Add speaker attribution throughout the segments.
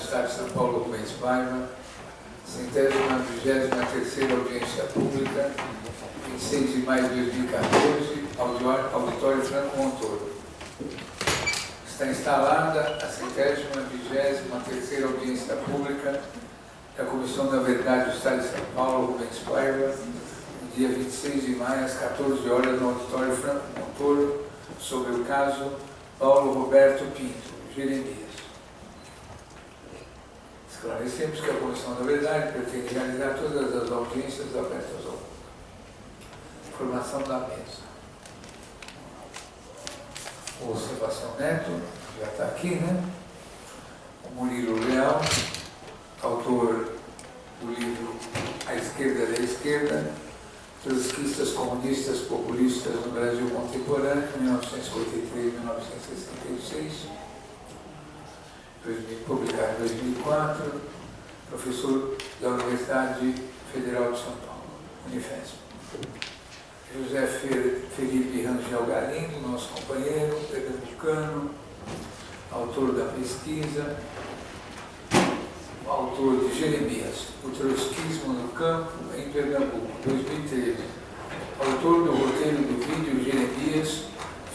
Speaker 1: Estado de São Paulo, Rubens Paiva, 123ª audiência pública, 26 de maio de 2014, Auditório Franco Montoro. Está instalada a 123ª audiência pública da Comissão da Verdade do Estado de São Paulo, Rubens Paiva, no dia 26 de maio, às 14 horas, no Auditório Franco Montoro, sobre o caso Paulo Roberto Pinto, Jeremias. Esclarecemos que a Comissão da Verdade pretende realizar todas as audiências abertas ao público. Informação da mesa. O Sebastião Neto, já está aqui, né? O Murilo Leal, autor do livro A Esquerda da Esquerda, Trotskistas, Comunistas, Populistas no Brasil Contemporâneo, 1953-1966, publicado em 2004, professor da Universidade Federal de São Paulo, Unifesp. José Felipe Rangel Galindo, nosso companheiro, pernambucano, autor da pesquisa, autor de Jeremias, o Trotskismo no Campo, em Pernambuco, 2013. Autor do roteiro do vídeo Jeremias,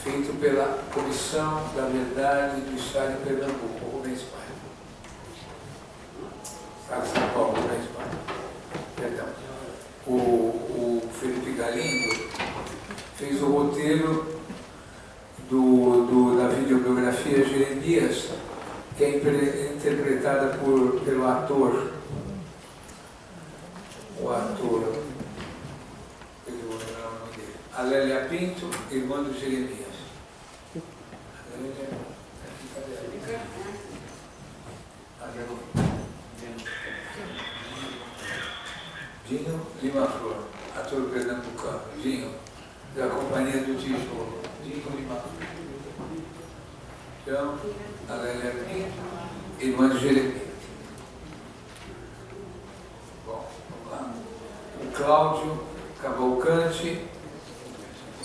Speaker 1: feito pela Comissão da Verdade do Estado de Pernambuco, Rubens Paiva. Estado de São Paulo, Rubens Paiva. Perdão. O Felipe Galindo fez o roteiro da videobiografia Jeremias, que é interpretada pelo ator, eu vou lembrar o nome dele, Alélia Pinto, irmã do Jeremias. Alélia, cadê ela? Dinho Lima Flor, ator pernambucano, Dinho, da Companhia do Tijolo, Dinho Lima Flor. Então, Alélia Pinto, irmã de Jeremias. Bom, vamos lá. O Cláudio Cavalcante,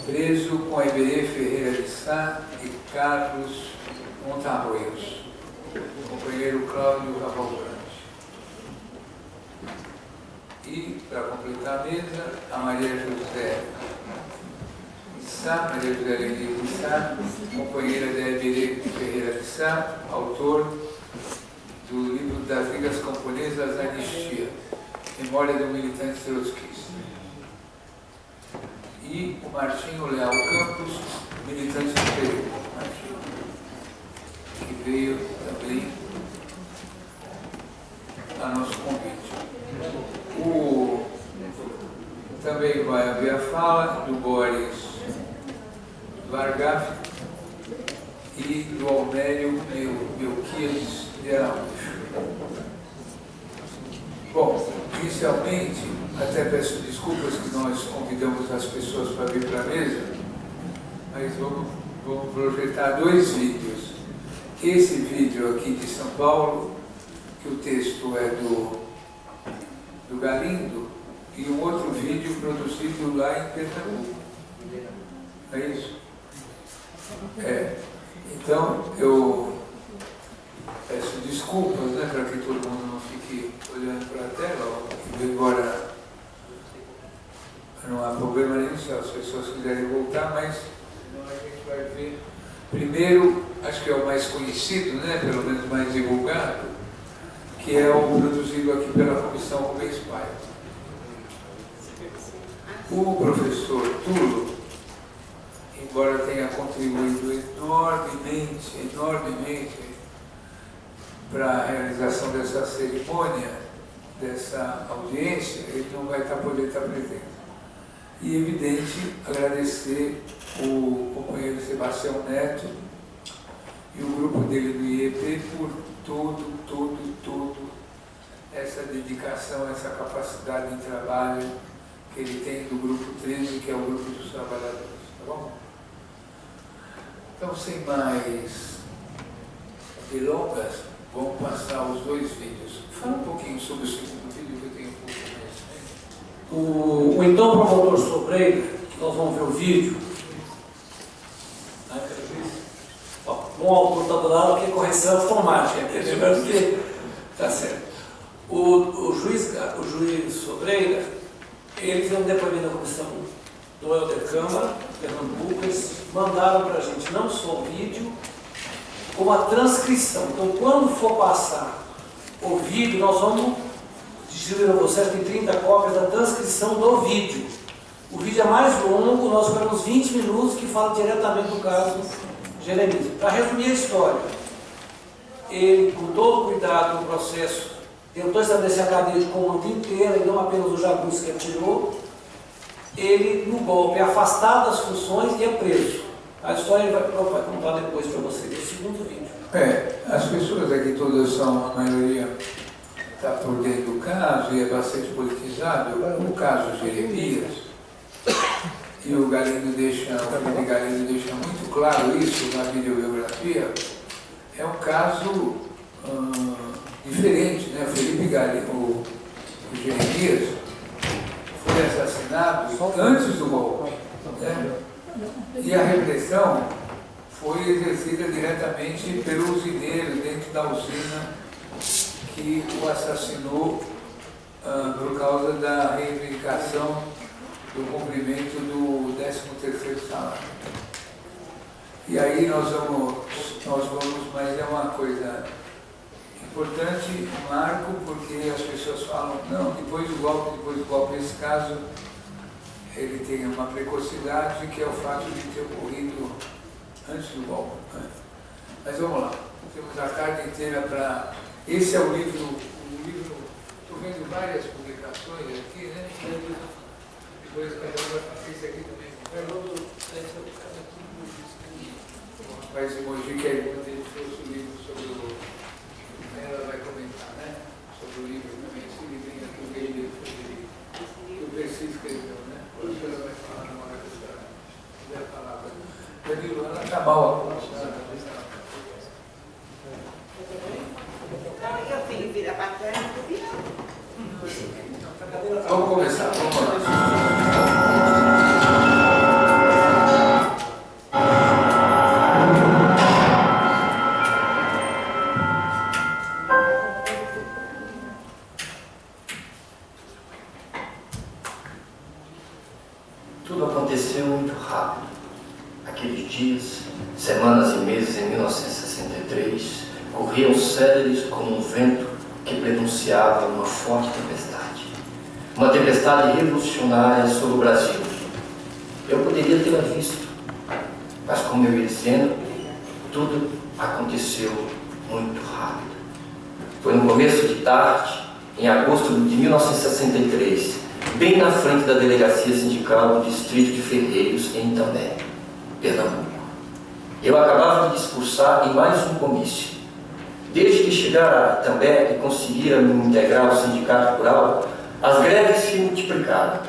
Speaker 1: preso com a Iberê Ferreira de Sá e Carlos Montarroios. O companheiro Cláudio Cavalcante. E, para completar a mesa, a Maria José de Sá, Maria José Lenir de Sá, companheira da Iberê Ferreira de Sá, autor do livro das Ligas Camponesas Anistia, Memória do Militante Trotskista. E o Martinho Leal Campos, militante do período, Martinho, que veio também a nosso convite. Também vai haver a fala do Boris Vargaf e do Almério Melquiades de Araújo. Bom, inicialmente, até peço desculpas que nós convidamos as pessoas para vir para a mesa, mas vamos projetar dois vídeos. Esse vídeo aqui de São Paulo, que o texto é do Galindo, e um outro vídeo produzido lá em Pernambuco. É isso? É. Então, eu peço desculpas, né, para que todo mundo não fique olhando para a tela, embora não há problema nenhum se as pessoas quiserem voltar, mas a gente vai ver. Primeiro, acho que é o mais conhecido, né, pelo menos mais divulgado, que é o produzido aqui pela Comissão Rubens Paiva. O professor Tulo, embora tenha contribuído enormemente para a realização dessa cerimônia, dessa audiência, ele não vai poder estar presente. E, evidente, agradecer o companheiro Sebastião Neto e o grupo dele do IEP por toda essa dedicação, essa capacidade de trabalho que ele tem do grupo 13, que é o grupo dos trabalhadores, tá bom? Então, sem mais delongas, vamos passar os dois vídeos. Fala um pouquinho sobre o segundo vídeo, que eu tenho um pouco mais.
Speaker 2: O então promotor Sobreira, que nós vamos ver o vídeo. Um autor está do lado que é correção automática, entendeu? Tá certo. O juiz Sobreira, ele fez um depoimento da comissão do Helder Câmara, Pernambuco. Eles mandaram para a gente não só o vídeo, como a transcrição. Então, quando for passar o vídeo, nós vamos distribuir a vocês, tem 30 cópias da transcrição do vídeo. O vídeo é mais longo, nós tivemos 20 minutos, que fala diretamente do caso Jeremias. Para resumir a história, ele, com todo cuidado no processo, tentou estabelecer a cadeia de comando inteira e não apenas o jagunço que atirou. Ele, no golpe, é afastado das funções e é preso. A história ele vai contar depois para vocês, no segundo vídeo.
Speaker 1: As pessoas aqui todas são, a maioria está por dentro do caso e é bastante politizado. O caso Jeremias, e o Galindo deixa, o Felipe Galindo deixa muito claro isso na videografia, é um caso diferente, né? O Felipe Galindo, o Jeremias, foi assassinado antes do golpe, né? E a repressão foi exercida diretamente pelo usineiro dentro da usina que o assassinou por causa da reivindicação do cumprimento do 13º salário. E aí nós vamos, mas é uma coisa importante, marco, porque as pessoas falam, não, depois do golpe, nesse caso, ele tem uma precocidade, que é o fato de ter ocorrido antes do golpe. Né? Mas vamos lá, temos a carta inteira para... Esse é o livro, estou vendo várias publicações aqui, né? Depois cada uma esse aqui também. O rapaz de Mogi, que é irmã dele, trouxe o livro sobre o... Ela vai comentar, né? Sobre o livro também, esse livrinho aqui, o Guilherme Frederico, que o Percy escreveu, né? A senhora vai falar na hora que a senhora quiser falar. Danilo, ela está mal a
Speaker 3: Eu tenho que virar para trás e não virar.
Speaker 1: Vamos começar, vamos lá.
Speaker 4: Tudo aconteceu muito rápido. Aqueles dias, semanas e meses em 1963 corriam céleres como um vento que prenunciava uma forte tempestade. Uma tempestade revolucionária sobre o Brasil. Eu poderia tê-la visto, mas como eu ia dizendo, tudo aconteceu muito rápido. Foi no começo de tarde, em agosto de 1963, bem na frente da delegacia sindical do distrito de Ferreiros, em Itambé, Pernambuco. Eu acabava de discursar em mais um comício. Desde que chegara a Itambé e conseguira me integrar ao sindicato rural, as greves se multiplicaram.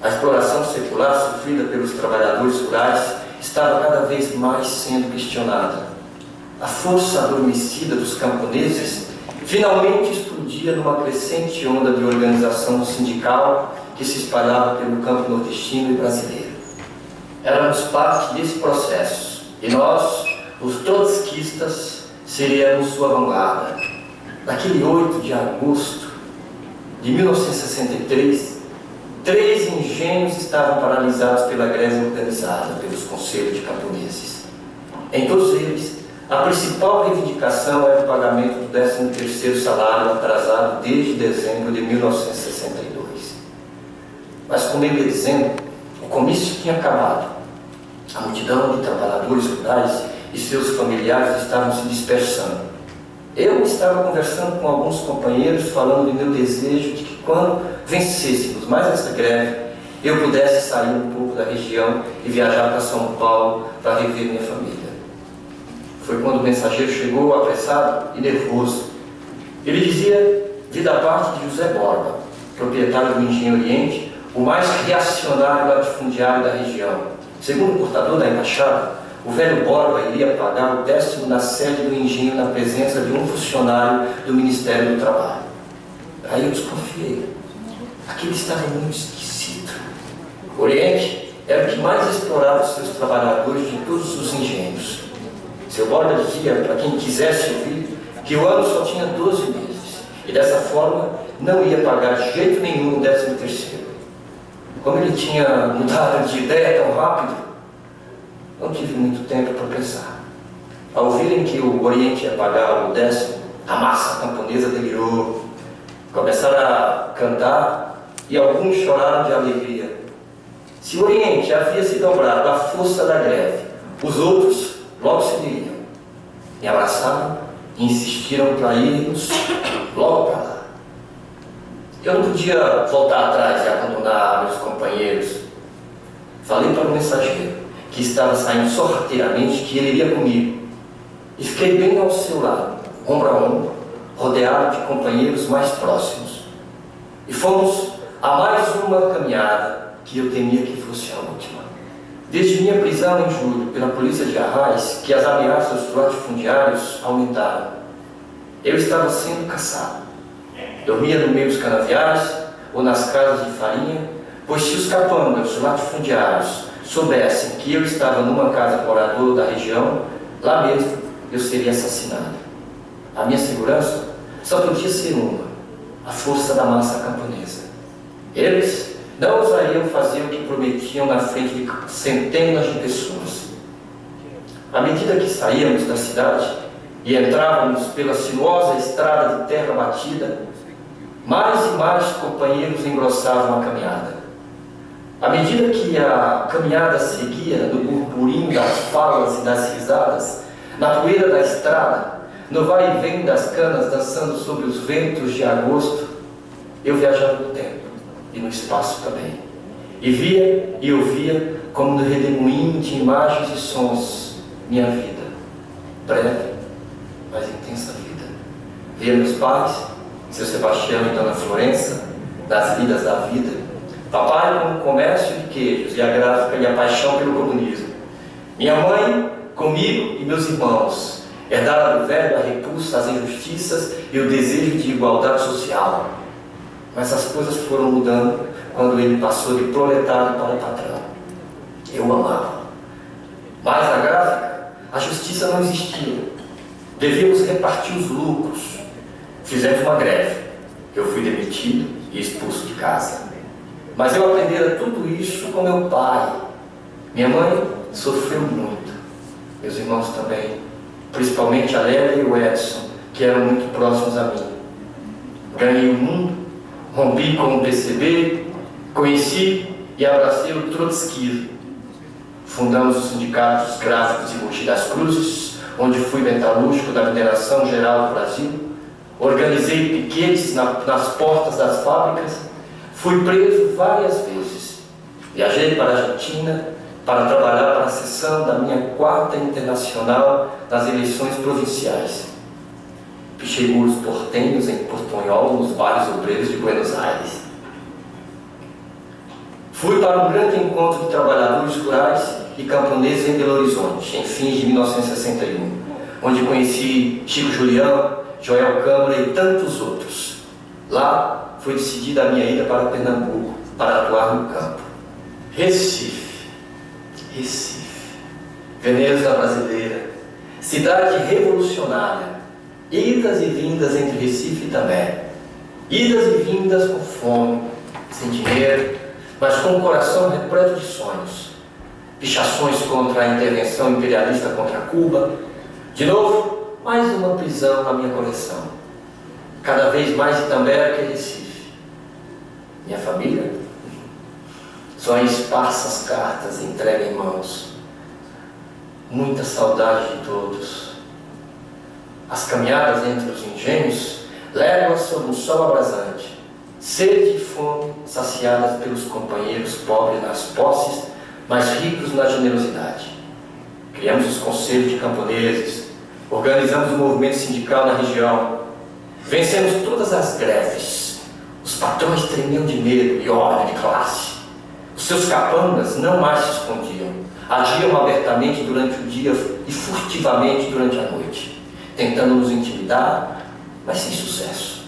Speaker 4: A exploração secular sofrida pelos trabalhadores rurais estava cada vez mais sendo questionada. A força adormecida dos camponeses finalmente explodia numa crescente onda de organização sindical que se espalhava pelo campo nordestino e brasileiro. Éramos parte desse processo e nós, os trotskistas, seríamos sua vanguarda. Naquele 8 de agosto de 1963, 3 engenhos estavam paralisados pela greve organizada pelos conselhos de camponeses. Em todos eles, a principal reivindicação era o pagamento do 13º salário atrasado desde dezembro de 1962. Mas, como eu ia dizendo, o comício tinha acabado. A multidão de trabalhadores rurais e seus familiares estavam se dispersando. Eu estava conversando com alguns companheiros, falando do meu desejo de que quando vencêssemos mais essa greve, eu pudesse sair um pouco da região e viajar para São Paulo para rever minha família. Foi quando o mensageiro chegou apressado e nervoso. Ele dizia vir da parte de José Borba, proprietário do Engenho Oriente, o mais reacionário latifundiário da região. Segundo o portador da embaixada, o velho Borba iria pagar o 10º na sede do engenho na presença de um funcionário do Ministério do Trabalho. Aí eu desconfiei. Aquilo estava muito esquisito. O Oriente era o que mais explorava os seus trabalhadores de todos os engenhos. Seu Borba dizia, para quem quisesse ouvir, que o ano só tinha 12 meses. e dessa forma não ia pagar de jeito nenhum o 13º. Como ele tinha mudado de ideia tão rápido, não tive muito tempo para pensar. Ao ouvirem que o Oriente ia pagar o 10º, a massa camponesa delirou. Começaram a cantar e alguns choraram de alegria. Se o Oriente havia se dobrado à força da greve, os outros logo se diriam. Me abraçaram e insistiram para irmos logo para lá. Eu não podia voltar atrás e abandonar meus companheiros. Falei para o mensageiro, que estava saindo sorrateiramente, que ele iria comigo. E fiquei bem ao seu lado, ombro a ombro, rodeado de companheiros mais próximos. E fomos a mais uma caminhada que eu temia que fosse a última. Desde minha prisão em julho pela polícia de Arraiz, que as ameaças dos latifundiários aumentaram. Eu estava sendo caçado. Dormia no meio dos canaviais ou nas casas de farinha, pois se os capangas, os latifundiários, soubessem que eu estava numa casa morador da região, lá mesmo eu seria assassinado. A minha segurança só podia ser uma: a força da massa camponesa. Eles não ousariam fazer o que prometiam na frente de centenas de pessoas. À medida que saíamos da cidade e entrávamos pela sinuosa estrada de terra batida, mais e mais companheiros engrossavam a caminhada. À medida que a caminhada seguia no burburinho das falas e das risadas, na poeira da estrada, no vai e vem das canas dançando sobre os ventos de agosto, eu viajava no tempo e no espaço também. E via e ouvia, como no redemoinho de imagens e sons, minha vida, breve, mas intensa vida. Via meus pais, seu Sebastião e Dona Florença, nas lidas da vida. Papai com o comércio de queijos e a gráfica e a paixão pelo comunismo. Minha mãe comigo e meus irmãos, herdara do velho a repulsa às injustiças e o desejo de igualdade social. Mas as coisas foram mudando quando ele passou de proletário para patrão. Eu amava. Mas na gráfica, a justiça não existia. Devíamos repartir os lucros. Fizemos uma greve. Eu fui demitido e expulso de casa. Mas eu aprendera tudo isso com meu pai. Minha mãe sofreu muito. Meus irmãos também. Principalmente a Lélia e o Edson, que eram muito próximos a mim. Ganhei o mundo, rompi com o PCB, conheci e abracei o trotskismo. Fundamos os sindicatos gráficos de Mogi das Cruzes, onde fui metalúrgico da mineração geral do Brasil. Organizei piquetes nas portas das fábricas. Fui preso várias vezes. Viajei para a Argentina para trabalhar para a sessão da minha 4ª Internacional nas eleições provinciais. Pichei muros portenhos em Portunhol, nos bairros obreiros de Buenos Aires. Fui para um grande encontro de trabalhadores rurais e camponeses em Belo Horizonte, em fins de 1961, onde conheci Chico Julião, Joel Câmara e tantos outros. Lá foi decidida a minha ida para Pernambuco, para atuar no campo. Recife, Veneza brasileira, cidade revolucionária, idas e vindas entre Recife e També, idas e vindas com fome, sem dinheiro, mas com um coração repleto de sonhos, pichações contra a intervenção imperialista contra Cuba, de novo, mais uma prisão na minha coleção, cada vez mais Itambé que Recife. Minha família? Só em esparsas cartas entregue em mãos. Muita saudade de todos. As caminhadas entre os engenhos, léguas sob um sol abrasante, sede e fome saciadas pelos companheiros pobres nas posses, mas ricos na generosidade. Criamos os conselhos de camponeses, organizamos o movimento sindical na região, vencemos todas as greves. Os patrões tremiam de medo e ódio de classe. Os seus capangas não mais se escondiam, agiam abertamente durante o dia e furtivamente durante a noite, tentando nos intimidar, mas sem sucesso.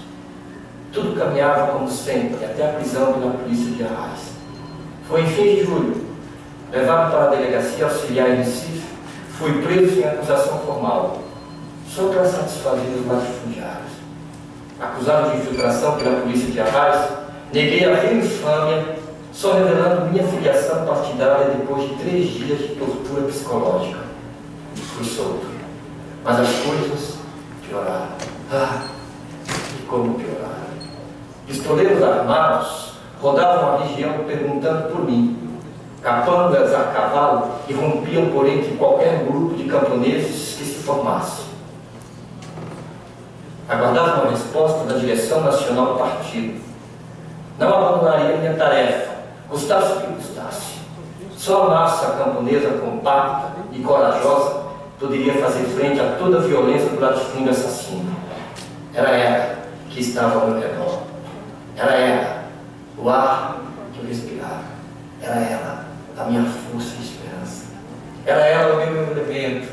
Speaker 4: Tudo caminhava como sempre, até a prisão pela polícia de Arraiz. Foi em fim de julho, levado para a delegacia auxiliar em Recife, fui preso em acusação formal, só para satisfazer os latifundiários. acusado de infiltração pela polícia de Arraiz, neguei a vil infâmia, só revelando minha filiação partidária depois de 3 dias de tortura psicológica. Fui solto. Mas as coisas pioraram. Ah, e como pioraram. Pistoleiros armados rodavam a região perguntando por mim. Capangas a cavalo irrompiam por entre qualquer grupo de camponeses que se formasse. Aguardava uma resposta da direção nacional do partido. Não abandonaria minha tarefa, custasse o que custasse. Só a massa camponesa compacta e corajosa poderia fazer frente a toda a violência do latifúndio assassino. Era ela que estava ao meu redor. Era ela, o ar que eu respirava. Era ela, a minha força e esperança. Era ela o meu elemento.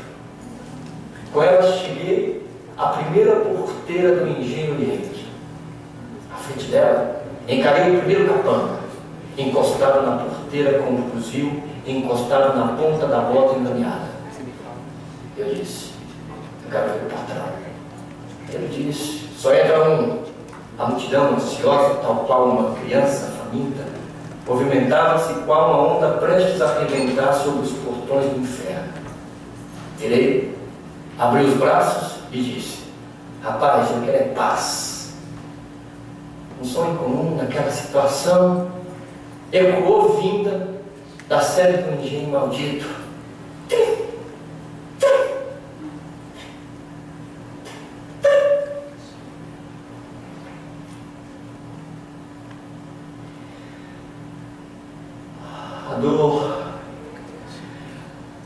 Speaker 4: Com ela cheguei à primeira porteira do Engenho Oriente. À frente dela, encarei o primeiro capanga, encostado na porteira com o fuzil, encostado na ponta da bota engameada. Eu disse, eu quero ver o patrão. Ele disse, só entra um. A multidão ansiosa, tal qual uma criança faminta, movimentava-se qual uma onda prestes a arrebentar sobre os portões do inferno. Virei, abri os braços e disse, rapaz, eu quero é paz. Um som incomum naquela situação ecoou vinda da sede do engenho maldito.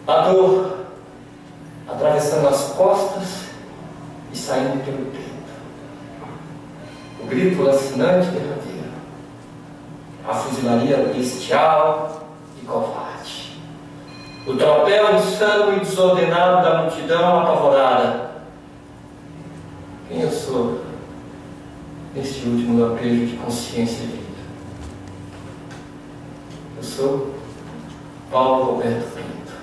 Speaker 4: A dor atravessando as costas e saindo pelo peito. O grito lancinante derradeiro. A fuzilaria bestial e covarde. O tropel insano e desordenado da multidão apavorada. Quem eu sou neste último lampejo de consciência e vida? Eu sou Paulo Roberto Pinto,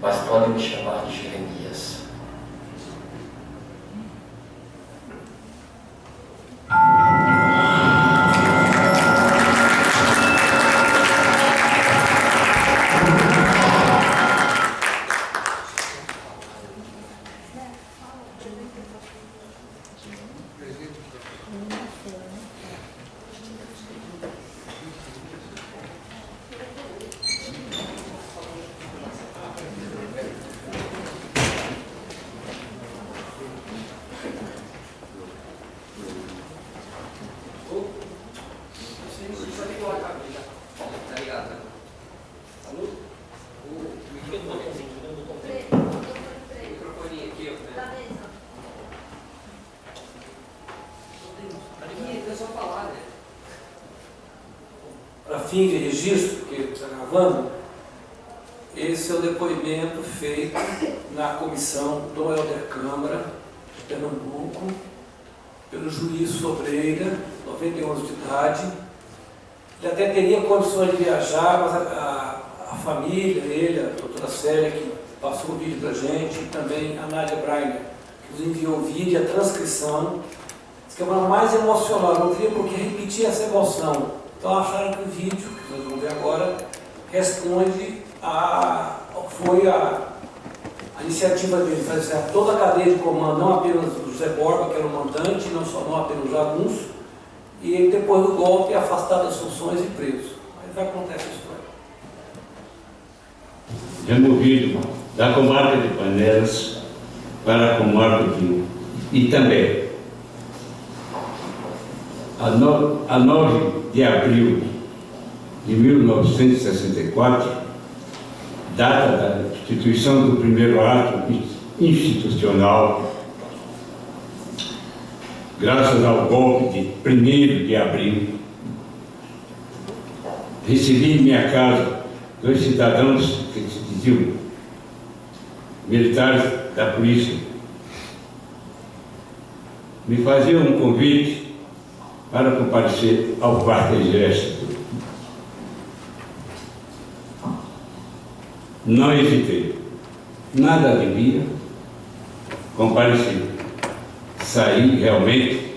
Speaker 4: mas podem me chamar de Jeremias.
Speaker 2: Para fim de registro, que está gravando, esse é o depoimento feito na comissão do Helder Câmara de Pernambuco, pelo juiz Sobreira, 91 anos de idade. Ele até teria condições de viajar, mas a família, ele, a doutora Célia, que passou o vídeo para a gente, e também a Nádia Brainer, que nos enviou o vídeo e a transcrição. Diz que é uma mais emocional, não teria por que repetir essa emoção. Então acharam que o vídeo, que nós vamos ver agora, responde foi a iniciativa dele, fazer toda a cadeia de comando, não apenas o José Borba, que era o mandante, não apenas o Jagunço, e ele, depois do golpe, afastado das funções e preso. Aí vai contar essa história.
Speaker 5: Removido da comarca de Panelas para a comarca do Rio. E também, a 9 de abril de 1964, data da instituição do primeiro ato institucional, graças ao golpe de 1º de abril, recebi em minha casa 2 cidadãos que se diziam militares da polícia. Me faziam um convite para comparecer ao quartel-exército. Não hesitei, nada devia, compareci. saí realmente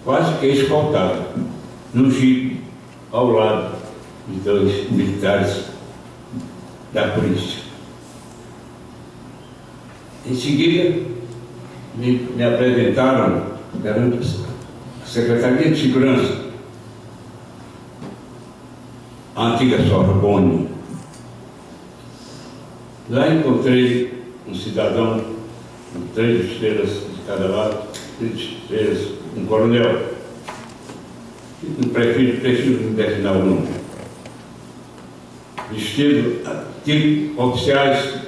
Speaker 5: quase que escoltado, num jipe, ao lado de 2 militares da polícia. Em seguida, me apresentaram perante a Secretaria de Segurança, a antiga Sorbonne. Lá encontrei um cidadão com 3 estrelas de cada lado, 3 estrelas, um coronel, não prefiro não definir o nome, vestido tipo oficiais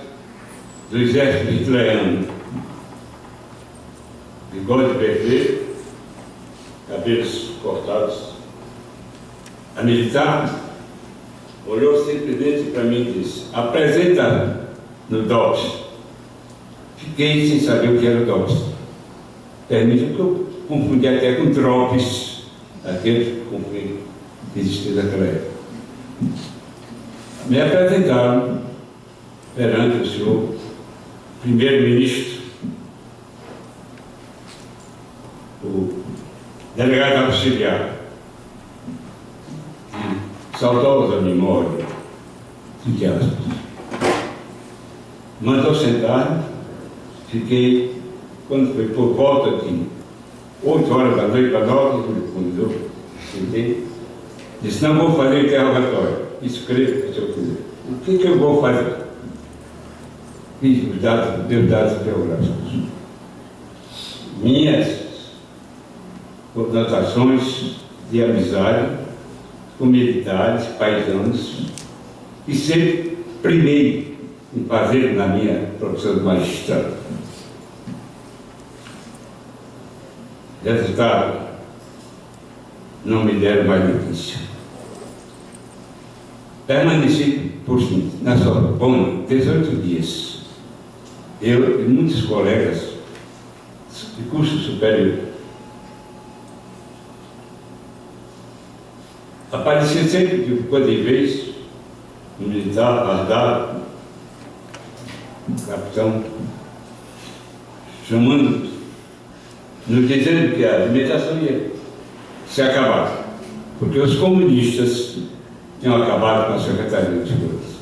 Speaker 5: do exército hitleriano, bigode vermelho, cabelos cortados. A militar olhou simplesmente para mim e disse: apresenta no DOPS. Fiquei sem saber o que era o DOPS. Permita que eu confundi até com DROPS, aquele que existia naquela época. Me apresentaram perante o senhor primeiro-ministro, o delegado auxiliar, de saudosa memória, de aspas. Mandou sentar, fiquei, quando foi por volta de 8 horas da noite para 9, quando eu sentei, disse: não vou fazer interrogatório, escreva o que eu quiser. O que eu vou fazer? Fiz os dados biográficos. Minhas conotações de amizade com militares, paisanos, e sempre primei em fazer na minha profissão de magistrado. Resultado, não me deram mais notícia. Permaneci, por fim, na Sorbonne 18 dias. Eu e muitos colegas de curso superior. Aparecia sempre, de quando em vez, um militar fardado, um capitão, chamando, nos dizendo que a alimentação ia se acabar, porque os comunistas tinham acabado com a Secretaria de Segurança.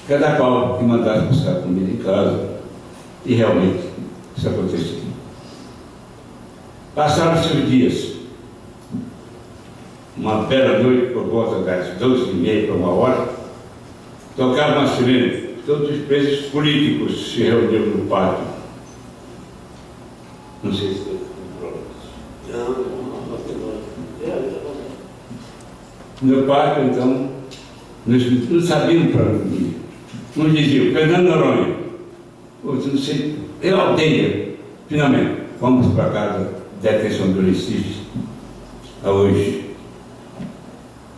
Speaker 5: Cada qual que mandasse buscar comida em casa, e realmente isso aconteceu. Passaram-se os dias. Uma bela noite, por volta das 12h30 para 1h, tocava uma sirene. Todos os presos políticos se reuniram no pátio. Não sei se tem problemas. No pátio, então, nós não sabíamos para onde ir. Uns diziam: Fernando Noronha. Outros, não sei, eu aldeia. Finalmente, fomos para casa de detenção do Recife, a hoje,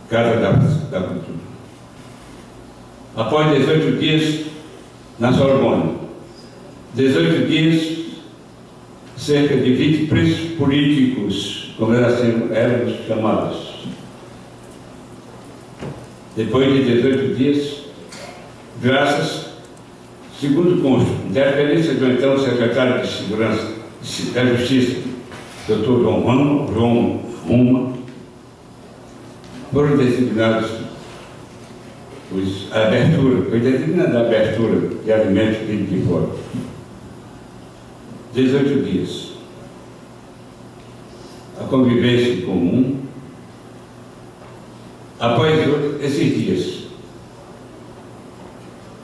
Speaker 5: Casa da Cultura. Após 18 dias na Sorbonne, 18 dias, cerca de 20 presos políticos, como eram chamados. Depois de 18 dias, graças, segundo consta, interferência do então secretário de Segurança da Justiça, Dr. João Roma, foram designados a abertura, foi designada a abertura de alimentos vindos de fora. 18 dias. A convivência em comum. Após esses dias,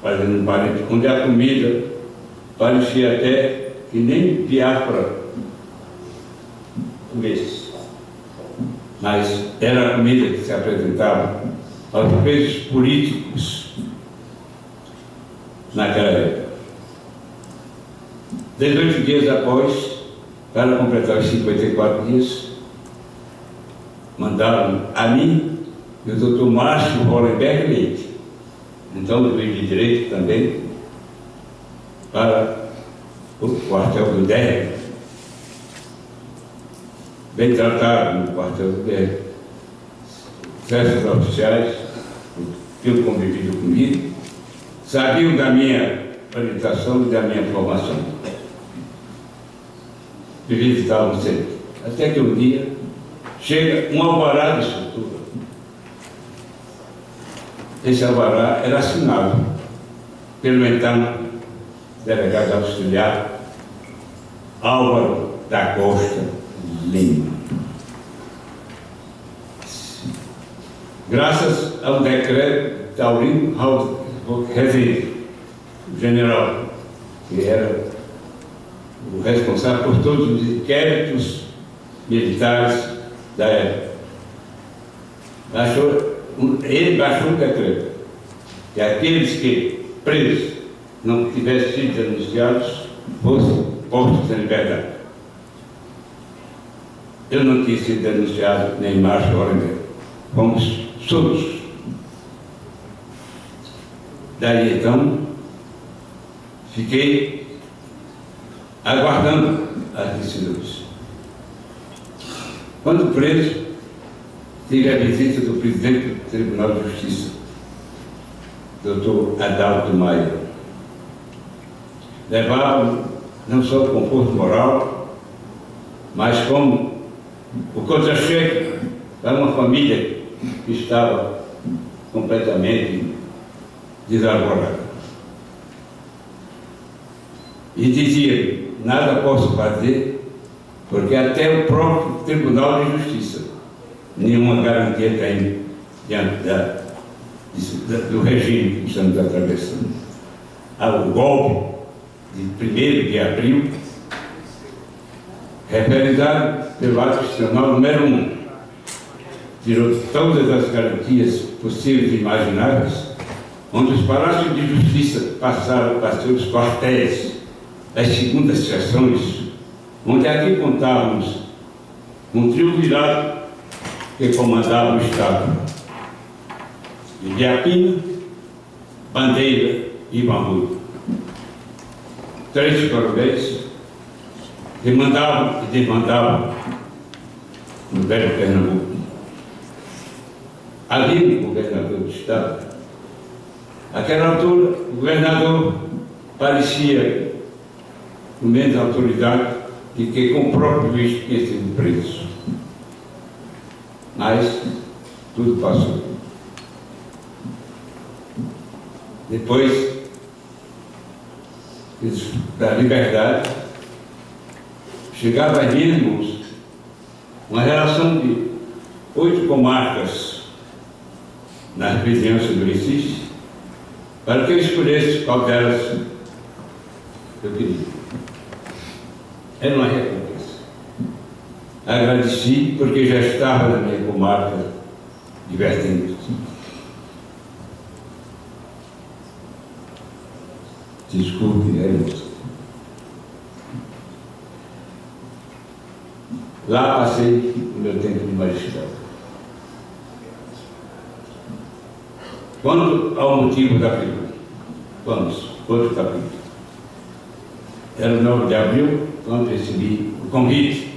Speaker 5: fazendo um parênteses, onde a comida parecia até que nem Biafra comesse, mas era a comida que se apresentava aos presos políticos naquela época. 18 dias após, para completar os 54 dias, mandaram a mim e o Dr. Márcio Hollenberg Leite, então do juiz de direito também, para o quartel do DER, bem tratado no quartel do DER. Certos oficiais que tinham convivido comigo sabiam da minha orientação e da minha formação. me visitavam sempre. Até que um dia chega um alvará de escritura. Esse alvará era assinado pelo então delegado auxiliar Álvaro da Costa Lima. Graças ao decreto de Taurino Rezende, o general, que era o responsável por todos os inquéritos militares da época. Ele baixou um decreto que aqueles que presos não tivessem sido denunciados fossem postos em liberdade. Eu não tinha sido denunciado nem Márcio Oliveira. Fomos soltos. Daí então, fiquei aguardando as decisões. Quando preso, tive a visita do presidente do Tribunal de Justiça, Dr. Adalto Maia. Levava não só o conforto moral, mas como o contra-cheque para uma família que estava completamente desarvorada. E dizia: nada posso fazer, porque até o próprio Tribunal de Justiça nenhuma garantia tem diante do regime que estamos atravessando. O golpe de 1º de abril, referendado pelo ato institucional número 1, tirou todas as garantias possíveis e imagináveis, onde os palácios de justiça passaram para ser os quartéis, as segundas sessões, onde aqui contávamos um triunvirato que comandava o Estado: Ibiapina, Bandeira e Bambu. 3 coronéis que mandavam e desmandavam no velho Pernambuco. Ali, o governador do Estado, àquela altura, o governador parecia com menos autoridade de que com o próprio visto tinha sido preso. Mas tudo passou. Depois da liberdade, chegava às minhas mãos uma relação de 8 comarcas nas vizinhanças do Recife, para que eu escolhesse qual delas eu queria. Era uma recompensa. Agradeci, porque já estava na minha comarca divertindo-se. Desculpe, moça. Lá passei o meu tempo de magistrado. Quanto ao motivo da pergunta, vamos, outro capítulo. Era o 9 de abril, quando recebi o convite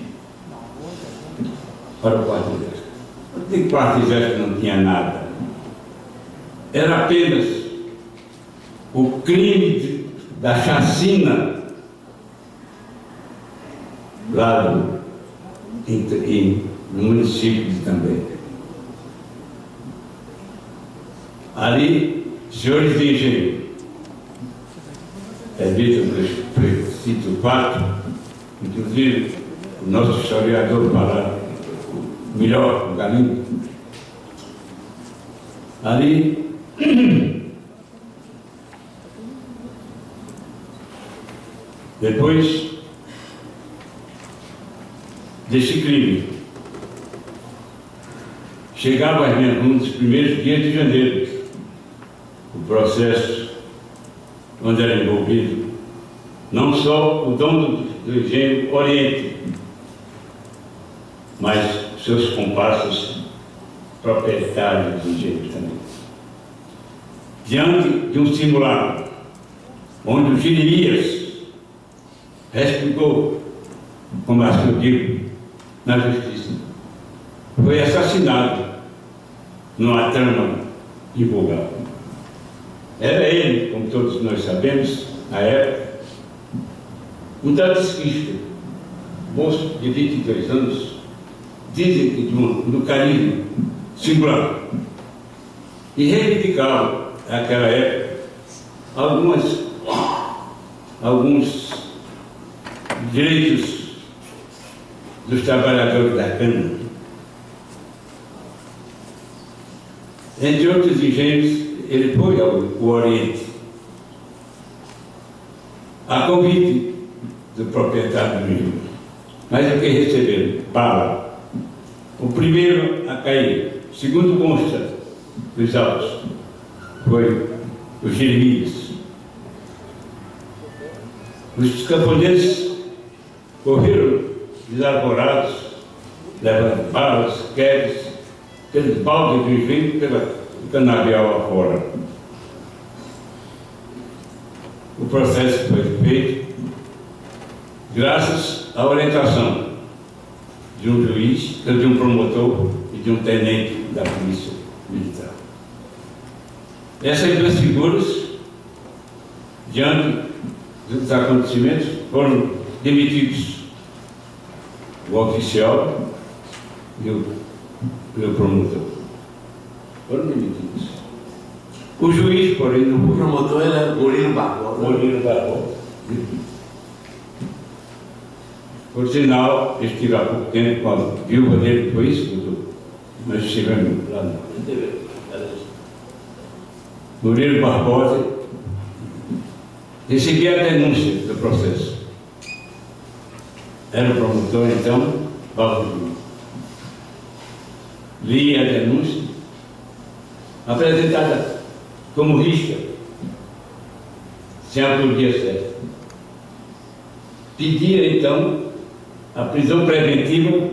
Speaker 5: para o quarto exército. De quarto exército não tinha nada. Era apenas o crime da chacina lá no município de També. Ali, senhores de engenho, evita o prefeito Pato, inclusive o nosso historiador para melhor, o Galindo. Ali, depois desse crime, chegava às minhas mãos nos primeiros dias de janeiro o processo onde era envolvido não só o dono do engenho Oriente, mas seus comparsas proprietários do engenho também. Diante de um simulacro onde o Jeremias explicou, como assim eu digo, na justiça, foi assassinado numa trama divulgada. Era ele, como todos nós sabemos, na época, um trotskista, moço de 22 anos, dizem que do carinho singular, e reivindicavam, naquela época, alguns direitos dos trabalhadores da cana. Entre outros engenhos, ele foi ao Oriente, a convite do proprietário do engenho. Mas o que receberam? Bala. O primeiro a cair, segundo consta dos autos, foi o Jeremias. Os camponeses correram desarvorados, levando balas, queres, aqueles baldes do engenho pela canavial afora. O processo foi feito graças à orientação de um juiz, de um promotor e de um tenente da Polícia Militar. Essas duas figuras, diante dos acontecimentos, foram demitidos. O oficial e o promotor foram demitidos. O juiz, porém, não foi.
Speaker 2: O promotor era Murilo Barbosa.
Speaker 5: Murilo Barbosa. Por sinal, eu estive há pouco tempo com a viúva dele, foi isso, doutor? Nós estivemos lá. Murilo Barbosa recebia a denúncia do processo. Era o promotor, então, Valdo. Lia a denúncia, apresentada como risca, sem autoria certa. Pedia, então, a prisão preventiva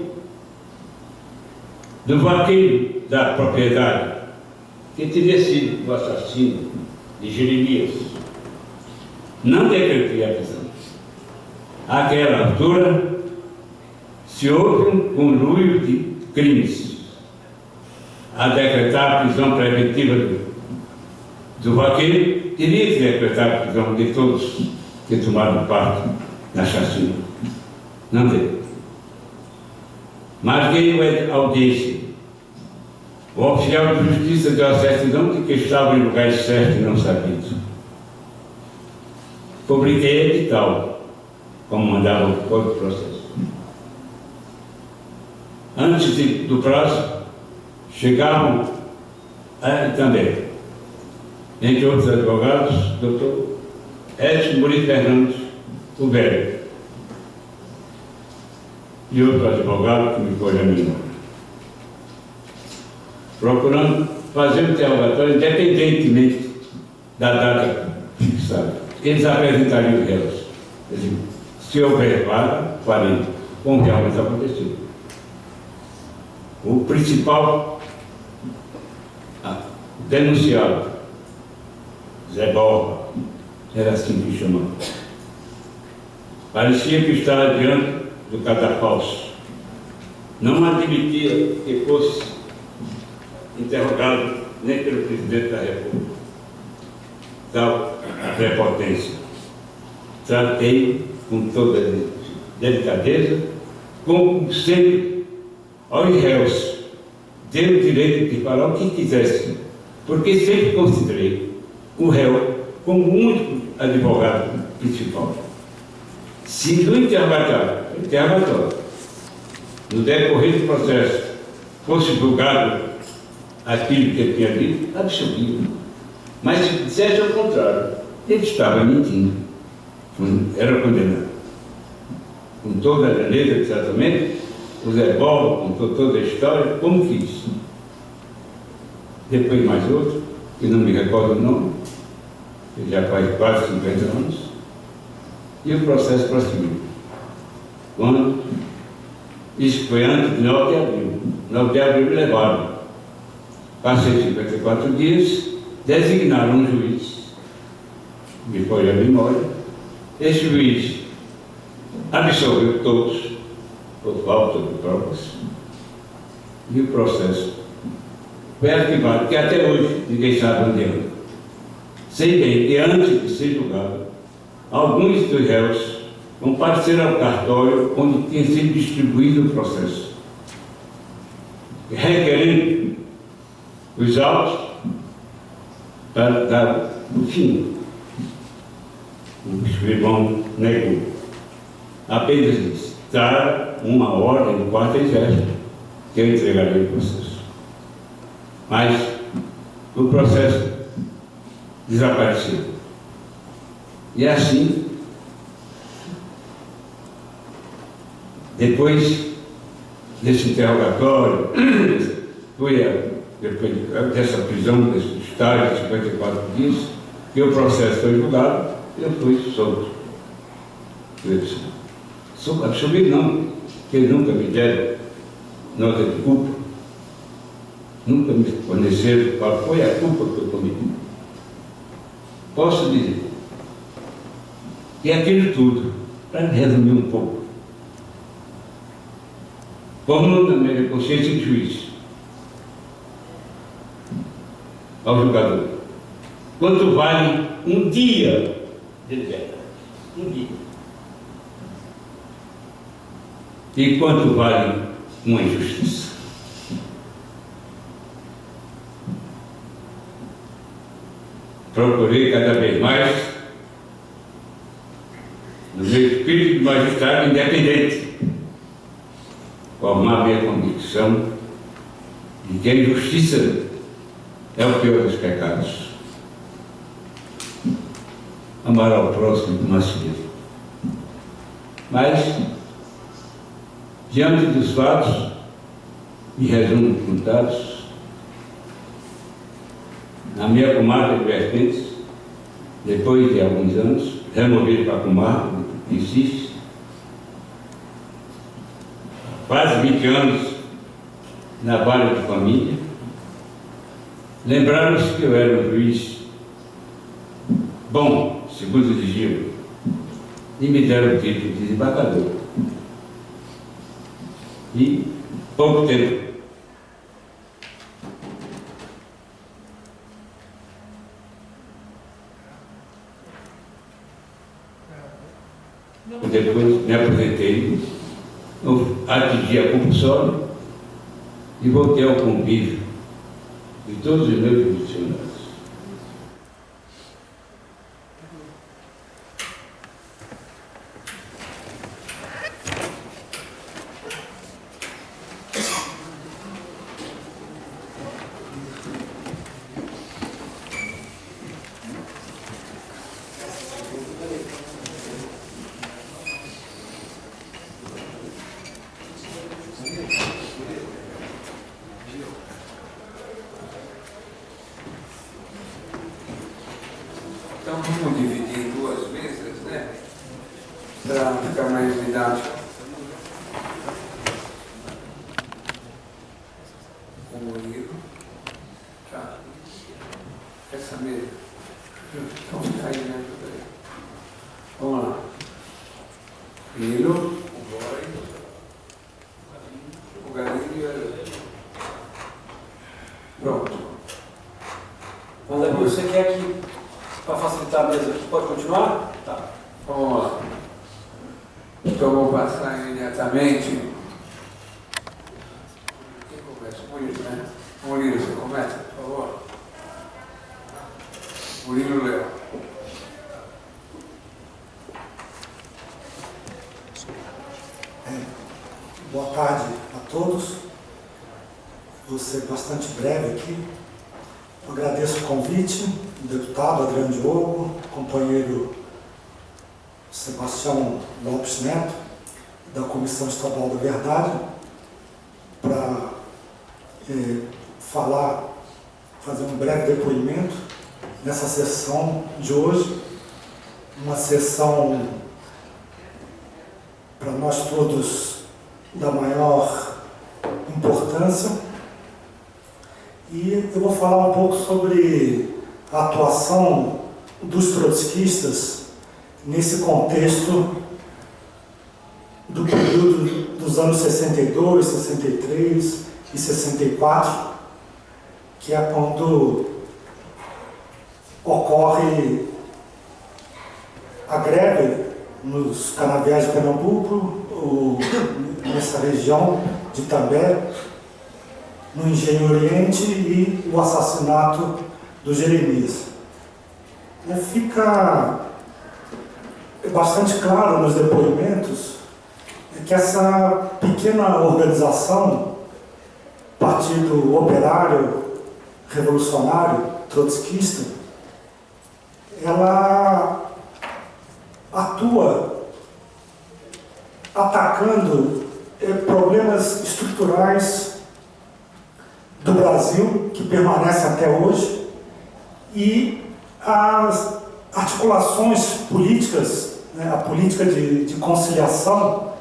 Speaker 5: do vaqueiro da propriedade, que teria sido o assassino de Jeremias. Não decretei a prisão. Àquela altura, se houve um conluio de crimes. A decretar a prisão preventiva do vaqueiro, teria que decretar a prisão de todos que tomaram parte na chacina. Não deu. Marquei a audiência. O oficial de justiça deu a certidão de que estava em lugares certos e não sabidos. Publiquei edital, como mandava o Código de Processo. Antes do prazo, chegavam também, entre outros advogados, doutor Edson Murilo Fernandes, o velho, e outro advogado que me foi a mim, procurando fazer o interrogatório independentemente da data fixada. Eles apresentariam os réus. Se houver vaga, farei, como realmente aconteceu. O principal denunciado, Zé Borba, era assim que chamava. Parecia que estava diante do catafalso. Não admitia que fosse interrogado nem pelo presidente da República. Tal a prepotência. Tratei com toda delicadeza, como sempre, aos réus, dei o direito de falar o que quisesse, porque sempre considerei o réu como o único advogado principal. Se no interrogatório, no decorrer do processo, fosse julgado aquilo que ele tinha dito, absolvido. Mas se dissesse ao contrário, ele estava mentindo, era condenado. Com toda a beleza do tratamento, o Zé Borba contou toda a história, como quis. Depois mais outro, que não me recordo o nome, que já faz quase 50 anos, e o processo prosseguiu. Quando isso foi antes de 9 de abril. 9 de abril me levaram. Passei 54 dias, designaram um juiz, me foi a memória. Esse juiz absolveu todos, por falta de provas, e o processo foi arquivado, que até hoje ninguém sabe onde anda. Sei bem que antes de ser julgado, alguns dos réus comparecer ao cartório onde tinha sido distribuído o processo, requerendo os autos para dar o fim. O escrivão negou. Apenas disse: traga uma ordem do quarto exército, que eu entregarei o processo. Mas o processo desapareceu. E assim, depois desse interrogatório, depois dessa prisão, desse estágio de 54 dias, que o processo foi julgado, eu fui solto. Eu disse: absolvido não, porque nunca me deram nota de culpa, nunca me forneceram qual foi a culpa que eu cometi. Posso dizer que aquilo tudo, para resumir um pouco, como na minha consciência de juiz, ao julgador, quanto vale um dia de liberdade? Um dia. E quanto vale uma injustiça? Procurei cada vez mais, no meu espírito de magistrado independente, formar minha convicção de que a injustiça é o pior dos pecados. Amar ao próximo como a si mesmo. Mas, diante dos fatos, me resumo contados, na minha comarca de Vertentes, depois de alguns anos, removido para a comarca de Cis, quase 20 anos na vara de família, lembraram-se que eu era um juiz bom, segundo diziam, e me deram o título de desembargador. E pouco tempo depois me aposentei, atingi a compulsória e voltei ao convívio de todos os meus funcionários.
Speaker 1: Então vamos dividir em duas mesas, né? Para ficar mais didático. O Murilo. Tá. Essa mesa. Então fica aí, né? Vamos lá. Murilo, o Boy, o Galinho e o Helena. Pronto.
Speaker 2: Mas aqui você quer que, para facilitar a mesa aqui, pode continuar? Tá.
Speaker 1: Vamos lá. Então vou passar imediatamente. Quem começa? Murilo, né? Murilo, você começa, por favor. Murilo Léo.
Speaker 6: Boa tarde a todos. Vou ser bastante breve aqui. Eu agradeço o convite do deputado Adriano Diogo, companheiro Sebastião Lopes Neto, da Comissão Estadual da Verdade, para fazer um breve depoimento nessa sessão de hoje, uma sessão para nós todos da maior importância. E eu vou falar um pouco sobre a atuação dos trotskistas nesse contexto do período dos anos 62, 63 e 64, que é quando ocorre a greve nos canaviais de Pernambuco, nessa região de Itambé, no Engenho Oriente, e o assassinato do Jeremias. Fica bastante claro nos depoimentos que essa pequena organização, Partido Operário Revolucionário Trotskista, ela atua atacando problemas estruturais do Brasil, que permanecem até hoje, e as articulações políticas, a política de conciliação,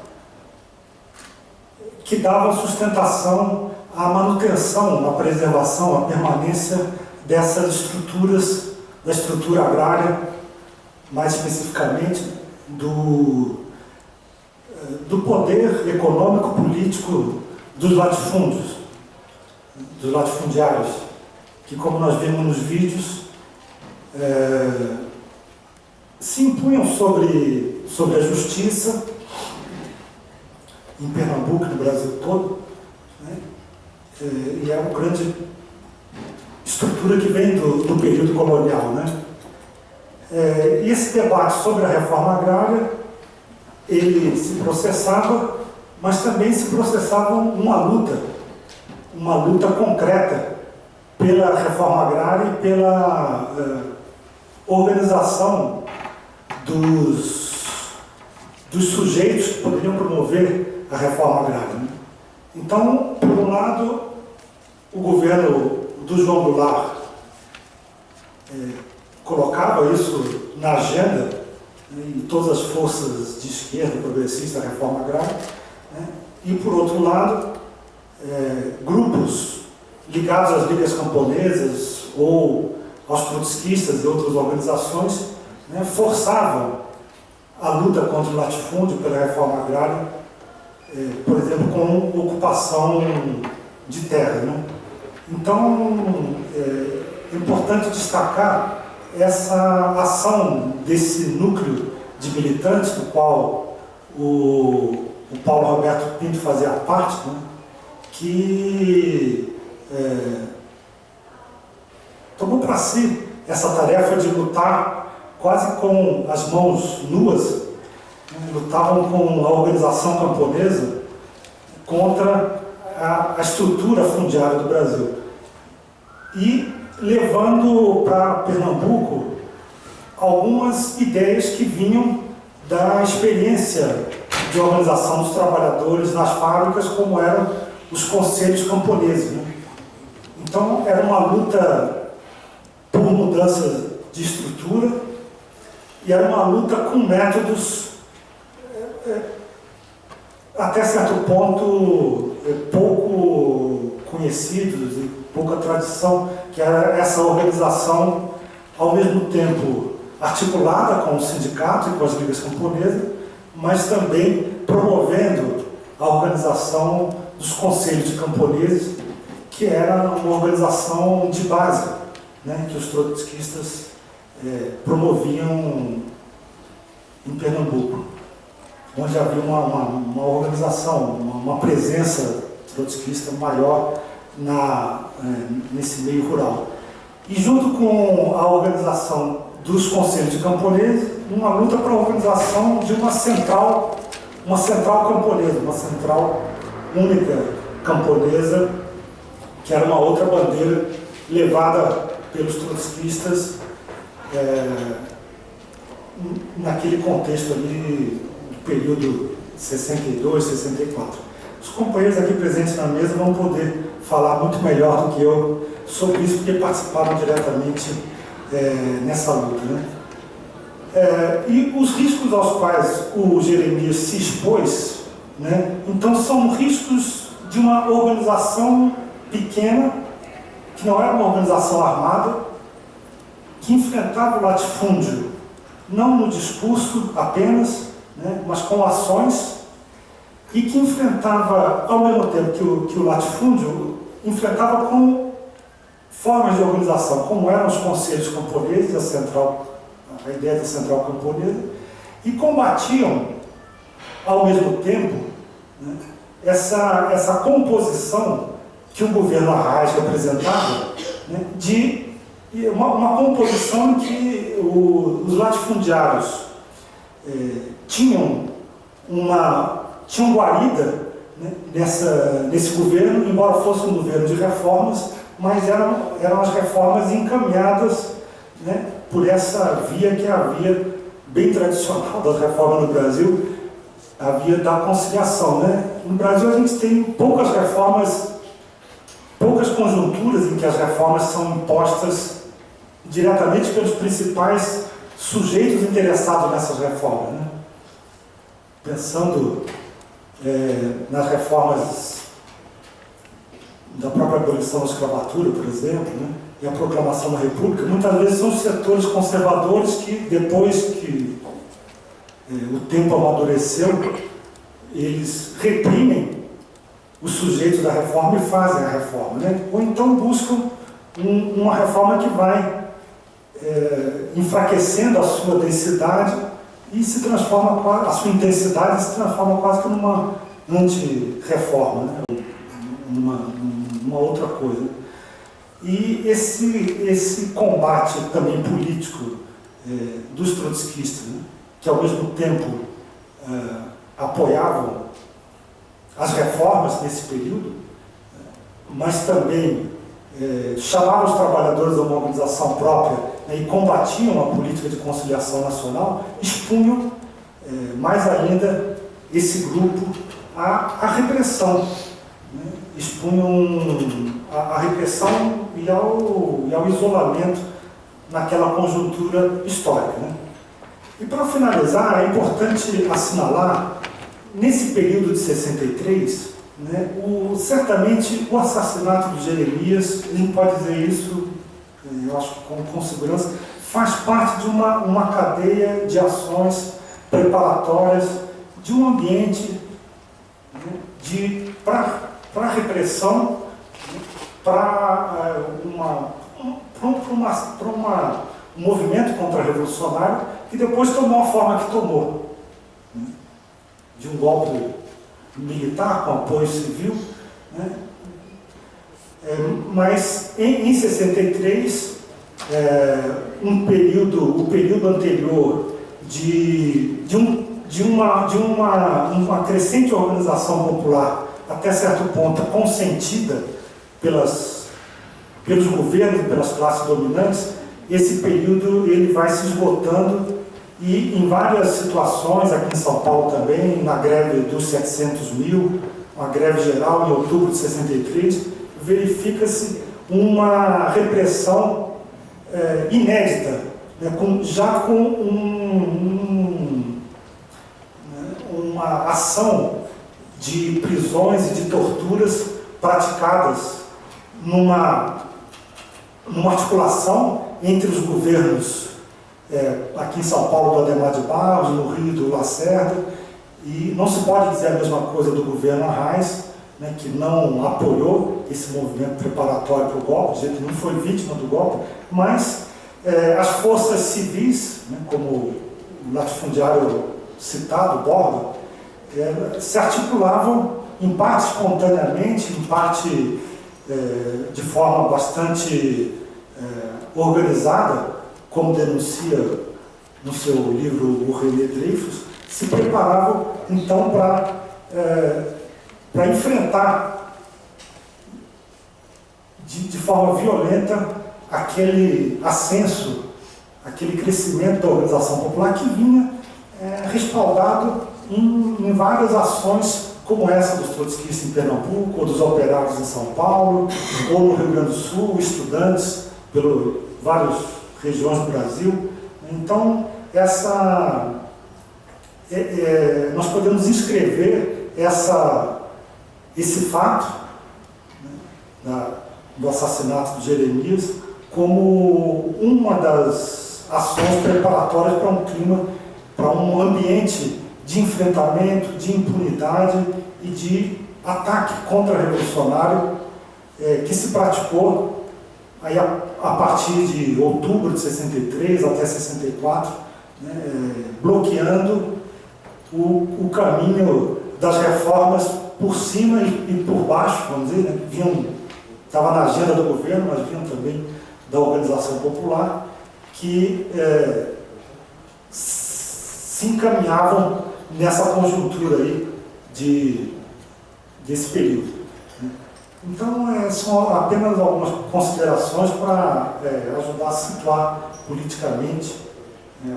Speaker 6: que davam sustentação à manutenção, à preservação, à permanência dessas estruturas, da estrutura agrária, mais especificamente do poder econômico político dos latifúndios, dos latifundiários, que, como nós vimos nos vídeos, se impunham sobre a justiça em Pernambuco e no Brasil todo, né? E é uma grande estrutura que vem do período colonial, né? E esse debate sobre a reforma agrária, ele se processava, mas também se processava uma luta concreta pela reforma agrária e pela organização dos sujeitos que poderiam promover a reforma agrária, né? Então, por um lado, o governo do João Goulart colocava isso na agenda, né, em todas as forças de esquerda progressista, a reforma agrária, né? E, por outro lado, grupos ligados às ligas camponesas ou aos trotskistas e outras organizações, né, forçavam a luta contra o latifúndio pela reforma agrária, por exemplo, com ocupação de terra, né? Então, é importante destacar essa ação desse núcleo de militantes, do qual o Paulo Roberto Pinto fazia parte, né, que tomou para si essa tarefa de lutar quase com as mãos nuas, né, lutavam com a organização camponesa contra a estrutura fundiária do Brasil, e levando para Pernambuco algumas ideias que vinham da experiência de organização dos trabalhadores nas fábricas, como eram os conselhos camponeses, né? Então, era uma luta por mudança de estrutura, e era uma luta com métodos até certo ponto pouco conhecidos e pouca tradição, que era essa organização, ao mesmo tempo articulada com o sindicato e com as ligas camponesas, mas também promovendo a organização dos conselhos de camponeses, que era uma organização de base, né, que os trotskistas promoviam em Pernambuco, onde havia uma organização, uma presença trotskista maior nesse meio rural. E junto com a organização dos conselhos de camponeses, uma luta para a organização de uma central camponesa, uma central única camponesa, que era uma outra bandeira levada pelos trotskistas naquele contexto ali do período 62, 64. Os companheiros aqui presentes na mesa vão poder falar muito melhor do que eu sobre isso, porque participaram diretamente nessa luta, né? E os riscos aos quais o Jeremias se expôs, né, então são riscos de uma organização pequena, que não era uma organização armada, que enfrentava o latifúndio não no discurso apenas, né, mas com ações, e que enfrentava, ao mesmo tempo que o latifúndio, enfrentava com formas de organização, como eram os conselhos camponeses, a ideia da central camponesa, e combatiam, ao mesmo tempo, né, essa composição que o governo Arraes representava, né, de uma composição em que os latifundiários tinham guarida, né, nesse governo, embora fosse um governo de reformas, mas eram as reformas encaminhadas, né, por essa via que havia, bem tradicional das reformas no Brasil, a via da conciliação, né? No Brasil a gente tem poucas reformas, poucas conjunturas em que as reformas são impostas diretamente pelos principais sujeitos interessados nessas reformas, né? Pensando nas reformas da própria abolição da escravatura, por exemplo, né? E a proclamação da República, muitas vezes são os setores conservadores que, depois que o tempo amadureceu, eles reprimem os sujeitos da reforma e fazem a reforma, né? Ou então buscam uma reforma que vai enfraquecendo a sua densidade e se transforma, a sua intensidade se transforma quase que numa anti-reforma, né? Uma outra coisa. E esse combate também político dos trotskistas, né, que ao mesmo tempo apoiavam as reformas nesse período, mas também chamavam os trabalhadores a uma organização própria, né, e combatiam a política de conciliação nacional, expunham mais ainda esse grupo à repressão, né, expunham a repressão e ao isolamento naquela conjuntura histórica, né? E para finalizar, é importante assinalar, nesse período de 63, né, certamente o assassinato de Jeremias, a gente pode dizer isso, eu acho com segurança, faz parte de uma cadeia de ações preparatórias de um ambiente, né, para repressão, para um movimento contra-revolucionário que depois tomou a forma que tomou, né, de um golpe militar com apoio civil, né, mas em 63, o período anterior de uma crescente organização popular, até certo ponto consentida pelos governos e pelas classes dominantes, esse período ele vai se esgotando e em várias situações, aqui em São Paulo também, na greve dos 700 mil, uma greve geral em outubro de 63, verifica-se uma repressão inédita, né, já com uma ação de prisões e de torturas praticadas numa articulação entre os governos, aqui em São Paulo do Adhemar de Barros, no Rio do Lacerda, e não se pode dizer a mesma coisa do governo Arraes, né, que não apoiou esse movimento preparatório para o golpe, que não foi vítima do golpe, mas as forças civis, né, como o latifundiário citado, Borba, se articulavam em parte espontaneamente, em parte de forma bastante organizada, como denuncia no seu livro o René Dreyfus, se preparavam então para enfrentar de forma violenta aquele ascenso, aquele crescimento da organização popular que vinha respaldado em várias ações como essa dos trotskistas em Pernambuco, ou dos operários em São Paulo, ou no Rio Grande do Sul, estudantes pelo várias regiões do Brasil. Então, nós podemos inscrever esse fato, né, do assassinato de Jeremias como uma das ações preparatórias para um clima, para um ambiente de enfrentamento, de impunidade e de ataque contra-revolucionário que se praticou aí a partir de outubro de 63 até 64 né, bloqueando o caminho das reformas por cima e por baixo, vamos dizer, né, estava na agenda do governo, mas vinham também da organização popular, que se encaminhavam nessa conjuntura aí desse período. Então, são apenas algumas considerações para ajudar a situar politicamente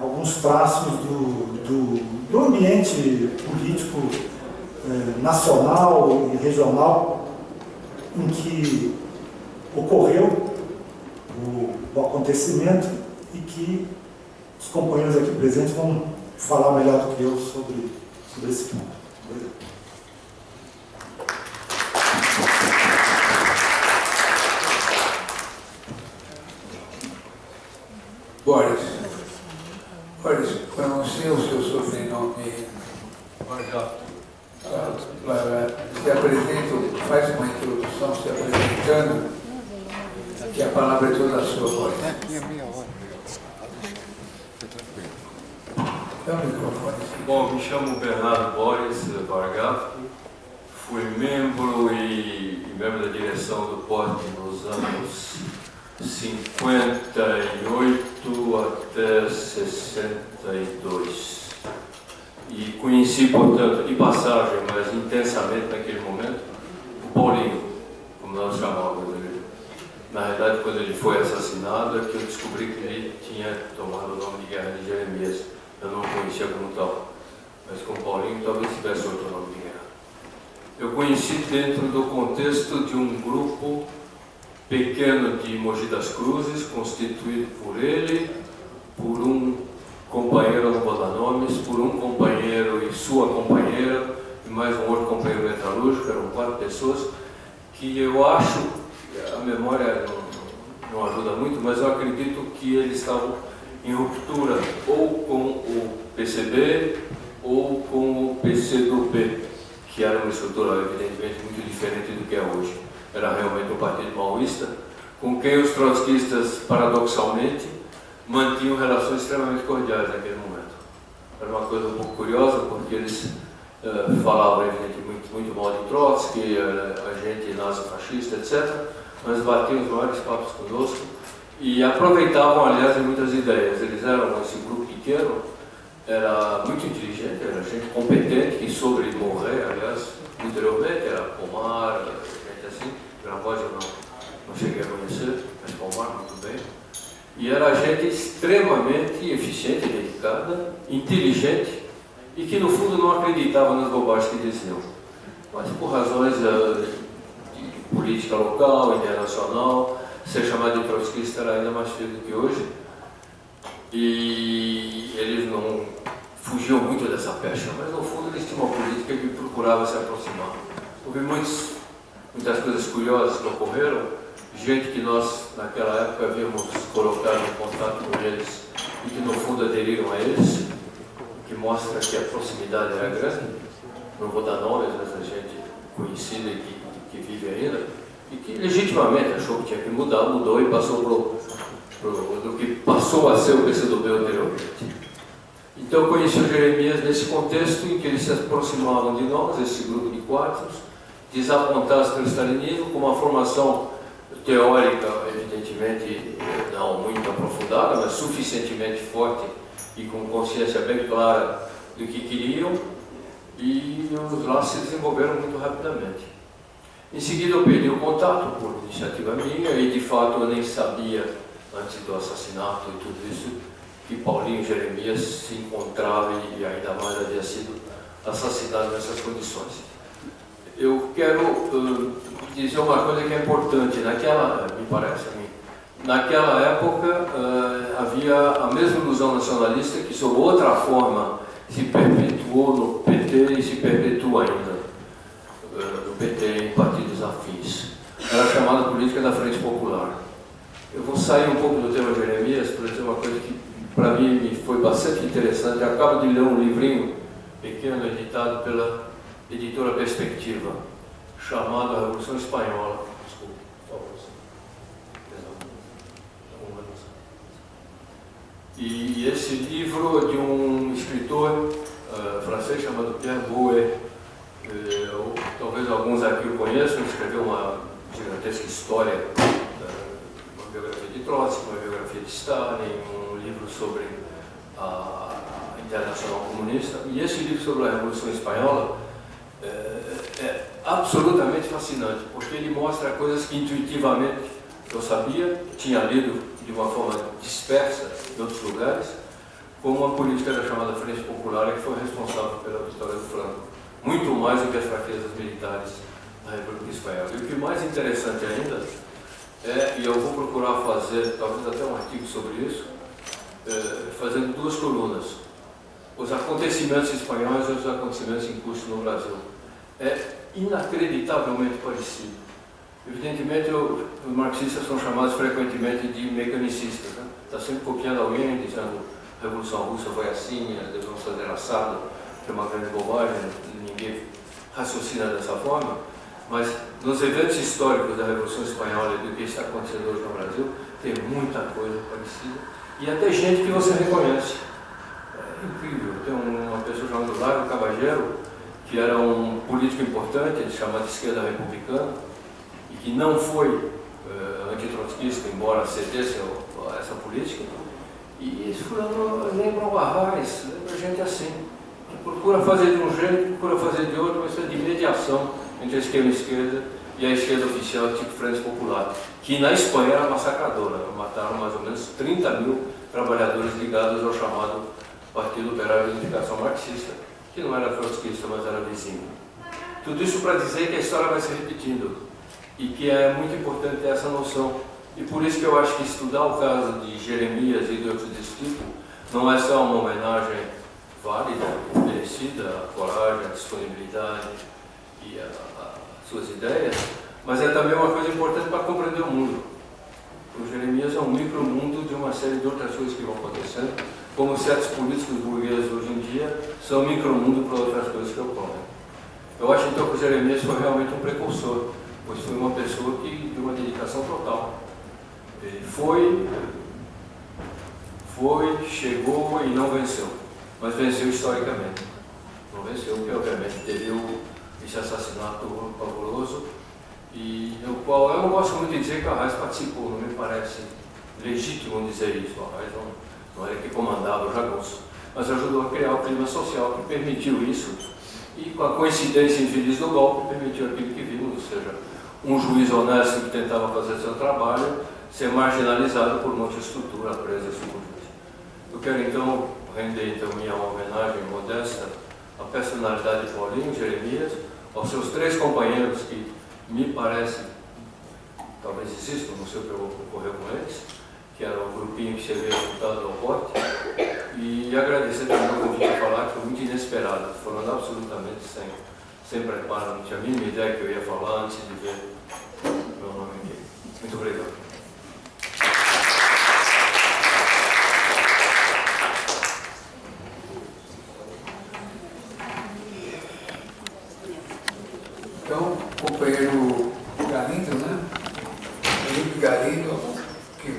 Speaker 6: alguns traços do ambiente político nacional e regional em que ocorreu o acontecimento e que os companheiros aqui presentes vão falar melhor do que eu sobre esse ponto.
Speaker 1: Boris, pronuncia o seu sobrenome. Se apresenta, faz uma introdução se apresentando, que a palavra é toda sua, Boris. Dá o microfone.
Speaker 7: Bom, me chamo Bernardo Boris Vargaf, fui membro e membro da direção do PORT nos anos 58 até 62. E conheci, portanto, de passagem, mas intensamente naquele momento, o Paulinho, como nós chamávamos ele. Na realidade, quando ele foi assassinado, é que eu descobri que ele tinha tomado o nome de Guerra de Jeremias. Eu não o conhecia como tal, mas com Paulinho talvez tivesse outro nome de guerra. Eu conheci dentro do contexto de um grupo pequeno de Mogi das Cruzes, constituído por ele, por um companheiro, não vou dar nomes, por um companheiro e sua companheira, e mais um outro companheiro metalúrgico, eram 4 pessoas, que eu acho, a memória não ajuda muito, mas eu acredito que eles estavam em ruptura ou com o PCB ou com o PCdoB, que era uma estrutura evidentemente muito diferente do que é hoje. Era realmente um partido maoísta, com quem os trotskistas, paradoxalmente, mantinham relações extremamente cordiais naquele momento. Era uma coisa um pouco curiosa, porque eles falavam evidentemente muito mal de Trotsky, agente nazi-fascista, etc., mas batiam os maiores papos conosco e aproveitavam, aliás, de muitas ideias. Eles eram, esse grupo pequeno, era muito inteligente, era gente competente, que soube morrer, aliás, anteriormente, era Pomar, gente assim, Gravois eu não cheguei a conhecer, mas Pomar muito bem. E era gente extremamente eficiente, dedicada, inteligente, e que no fundo não acreditava nas bobagens que diziam. Mas por razões de política local, internacional, ser chamado de trotskista era ainda mais feio do que hoje. E eles não fugiam muito dessa pecha, mas no fundo eles tinham uma política que procurava se aproximar. Houve muitas coisas curiosas que ocorreram, gente que nós naquela época havíamos colocado em contato com eles e que no fundo aderiram a eles, o que mostra que a proximidade era grande. Não vou dar nomes, mas a gente conhecida e que vive ainda, e que legitimamente achou que tinha que mudar, mudou e passou do que passou a ser o PCdoB anteriormente. Então eu conheci o Jeremias nesse contexto em que eles se aproximavam de nós, esse grupo de 4, desapontados pelo stalinismo, com uma formação teórica, evidentemente não muito aprofundada, mas suficientemente forte e com consciência bem clara do que queriam, e os laços se desenvolveram muito rapidamente. Em seguida eu perdi o contato por iniciativa minha e de fato eu nem sabia, antes do assassinato e tudo isso, que Paulinho Jeremias se encontrava e ainda mais havia sido assassinado nessas condições. Eu quero dizer uma coisa que é importante. Me parece a mim, naquela época havia a mesma ilusão nacionalista que sob outra forma se perpetuou no PT e se perpetua ainda no PT em partidos afins. Era chamada política da Frente Popular. Eu vou sair um pouco do tema Jeremias para dizer uma coisa que para mim me foi bastante interessante. Eu acabo de ler um livrinho pequeno editado pela editora Perspectiva, chamado A Revolução Espanhola. Desculpe, por favor. E esse livro de um escritor francês chamado Pierre Bouet, talvez alguns aqui o conheçam, escreveu uma gigantesca história, uma biografia de Trotsky, uma biografia de Stalin, um livro sobre a Internacional Comunista. E esse livro sobre a Revolução Espanhola é absolutamente fascinante, porque ele mostra coisas que intuitivamente eu sabia, tinha lido de uma forma dispersa em outros lugares, como a política da chamada Frente Popular, que foi responsável pela vitória do Franco, muito mais do que as fraquezas militares da República Espanhola. E o que mais interessante ainda e eu vou procurar fazer, talvez até um artigo sobre isso, fazendo duas colunas: os acontecimentos espanhóis e os acontecimentos em curso no Brasil. É inacreditavelmente parecido. Evidentemente, os marxistas são chamados frequentemente de mecanicistas, né? Está sempre copiando alguém, dizendo a Revolução Russa foi assim, devemos fazer assado, que é uma grande bobagem, ninguém raciocina dessa forma. Mas nos eventos históricos da Revolução Espanhola e do que está acontecendo hoje no Brasil, tem muita coisa parecida. E até gente que você reconhece. É incrível. Tem uma pessoa chamada Lário Cavageiro, que era um político importante, ele se chama de esquerda republicana, e que não foi antitrotskista, embora cedesse a essa política. E esse fulano lembra o Arraes, lembra gente assim, que procura fazer de um jeito, procura fazer de outro, mas é de mediação entre a esquerda e a esquerda oficial, tipo Frente Popular, que na Espanha era massacradora. Mataram mais ou menos 30 mil trabalhadores ligados ao chamado Partido Operário de Unificação Marxista, que não era trotskista, mas era vizinho. Tudo isso para dizer que a história vai se repetindo e que é muito importante ter essa noção. E por isso que eu acho que estudar o caso de Jeremias e de outros desse tipo não é só uma homenagem válida, merecida, à coragem, à disponibilidade e às suas ideias, mas é também uma coisa importante para compreender o mundo. O Jeremias é um micromundo de uma série de outras coisas que vão acontecendo, como certos políticos burgueses hoje em dia são micromundo para outras coisas que ocorrem. Eu acho então que o Jeremias foi realmente um precursor, pois foi uma pessoa que deu uma dedicação total. Ele foi, chegou e não venceu, mas venceu historicamente. Não venceu, porque obviamente teve esse assassinato pavoroso, e no qual eu não gosto muito de dizer que o Arraes participou, não me parece legítimo dizer isso. O Arraes não era que comandava o jagunço, mas ajudou a criar o clima social que permitiu isso, e com a coincidência infeliz do golpe, permitiu aquilo que vimos, ou seja, um juiz honesto que tentava fazer seu trabalho ser marginalizado por uma outra estrutura presa a sua justiça. Eu quero então render minha homenagem modesta à personalidade de Paulinho Jeremias, aos seus três companheiros que me parece, talvez existam, não sei o que ocorreu com eles, que era o grupinho que se havia juntado ao bote, e agradecer também o convite a falar, que foi muito inesperado, falando absolutamente sem preparo, não tinha a mínima ideia que eu ia falar antes de ver meu nome aqui. Muito obrigado.
Speaker 1: Então, o companheiro Galindo, né? Felipe Galindo, que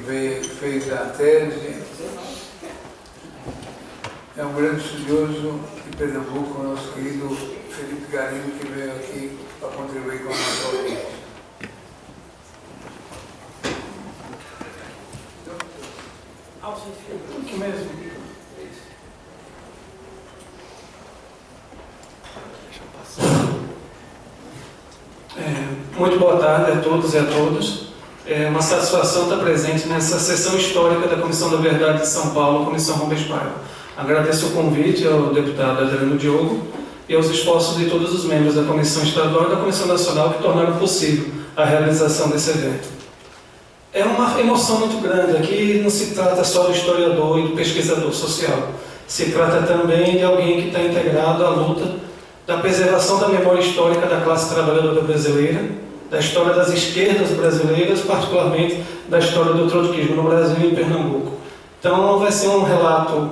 Speaker 1: fez a tese, é um grande estudioso de Pernambuco, nosso querido Felipe Galindo, que veio aqui para contribuir com a nossa audiência. Que mesmo?
Speaker 8: Muito boa tarde a todos e a todas. É uma satisfação estar presente nessa sessão histórica da Comissão da Verdade de São Paulo, Comissão Rubens Paiva. Agradeço o convite ao deputado Adriano Diogo e aos esforços de todos os membros da Comissão Estadual e da Comissão Nacional que tornaram possível a realização desse evento. É uma emoção muito grande. Aqui não se trata só do historiador e do pesquisador social. Se trata também de alguém que está integrado à luta da preservação da memória histórica da classe trabalhadora brasileira, da história das esquerdas brasileiras, particularmente da história do trotskismo no Brasil e em Pernambuco. Então vai ser um relato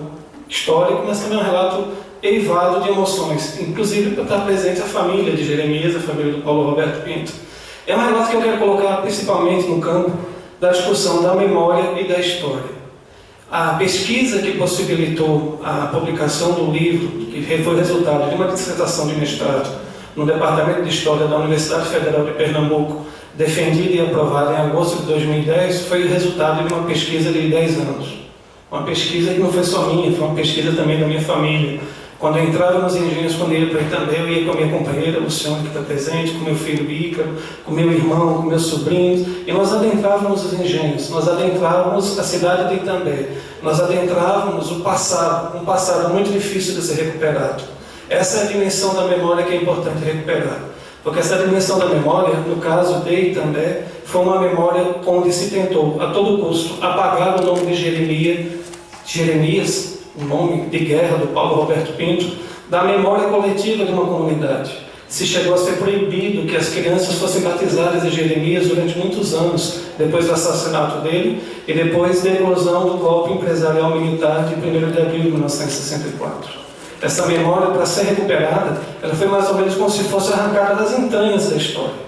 Speaker 8: histórico, mas também um relato eivado de emoções, inclusive para estar presente a família de Jeremias, a família do Paulo Roberto Pinto. É um relato que eu quero colocar principalmente no campo da discussão da memória e da história. A pesquisa que possibilitou a publicação do livro, que foi resultado de uma dissertação de mestrado no Departamento de História da Universidade Federal de Pernambuco, defendida e aprovada em agosto de 2010, foi o resultado de uma pesquisa de 10 anos. Uma pesquisa que não foi só minha, foi uma pesquisa também da minha família. Quando eu entrava nos engenhos com ele para Itambé, eu ia com a minha companheira, Luciana, que está presente, com meu filho Ícaro, com meu irmão, com meus sobrinhos, e nós adentrávamos os engenhos, nós adentrávamos a cidade de Itambé, nós adentrávamos o passado, um passado muito difícil de ser recuperado. Essa é a dimensão da memória que é importante recuperar, porque essa dimensão da memória, no caso de Itambé, foi uma memória onde se tentou, a todo custo, apagar o nome de Jeremias, o nome de guerra do Paulo Roberto Pinto, da memória coletiva de uma comunidade. Se chegou a ser proibido que as crianças fossem batizadas de Jeremias durante muitos anos, depois do assassinato dele e depois da eclosão do golpe empresarial militar de 1º de abril de 1964. Essa memória, para ser recuperada, ela foi mais ou menos como se fosse arrancada das entranhas da história.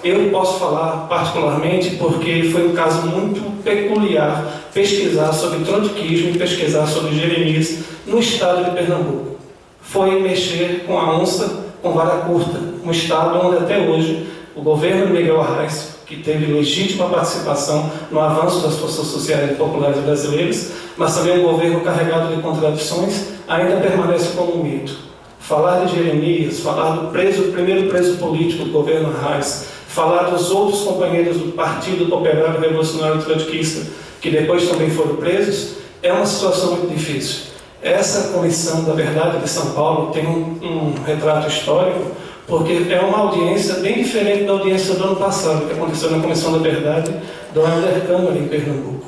Speaker 8: Eu posso falar particularmente porque foi um caso muito peculiar pesquisar sobre trotskismo e pesquisar sobre Jeremias no estado de Pernambuco. Foi mexer com a onça com vara curta, um estado onde até hoje o governo de Miguel Arraes, que teve legítima participação no avanço das forças sociais e populares brasileiras, mas também um governo carregado de contradições, ainda permanece como um mito. Falar de Jeremias, falar do primeiro preso político do governo Arraes, falar dos outros companheiros do Partido Operário Revolucionário Trotskista, que depois também foram presos, é uma situação muito difícil. Essa Comissão da Verdade de São Paulo tem um retrato histórico, porque é uma audiência bem diferente da audiência do ano passado, que aconteceu na Comissão da Verdade do Câmara em Pernambuco.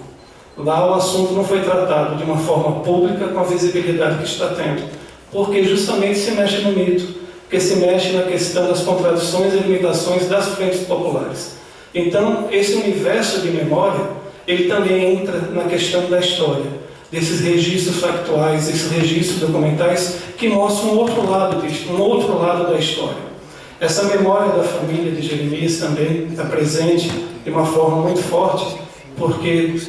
Speaker 8: Lá o assunto não foi tratado de uma forma pública com a visibilidade que está tendo, porque justamente se mexe no mito, porque se mexe na questão das contradições e limitações das frentes populares. Então, esse universo de memória, ele também entra na questão da história, desses registros factuais, esses registros documentais que mostram um outro lado disso, um outro lado da história. Essa memória da família de Jeremias também está presente de uma forma muito forte, porque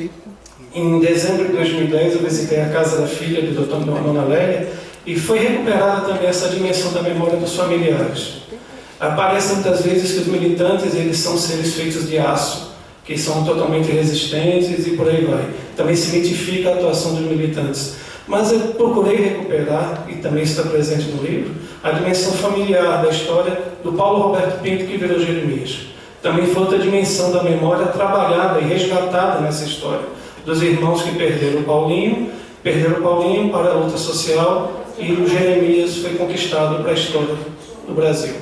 Speaker 8: em dezembro de 2010 eu visitei a casa da filha do Dr. Dona Lélia, e foi recuperada também essa dimensão da memória dos familiares. Aparece muitas vezes que os militantes eles são seres feitos de aço, que são totalmente resistentes e por aí vai. Também se mitifica a atuação dos militantes. Mas eu procurei recuperar, e também está presente no livro, a dimensão familiar da história do Paulo Roberto Pinto, que virou Jeremias. Também foi outra dimensão da memória trabalhada e resgatada nessa história, dos irmãos que perderam o Paulinho para a luta social, e o Jeremias foi conquistado para a história do Brasil.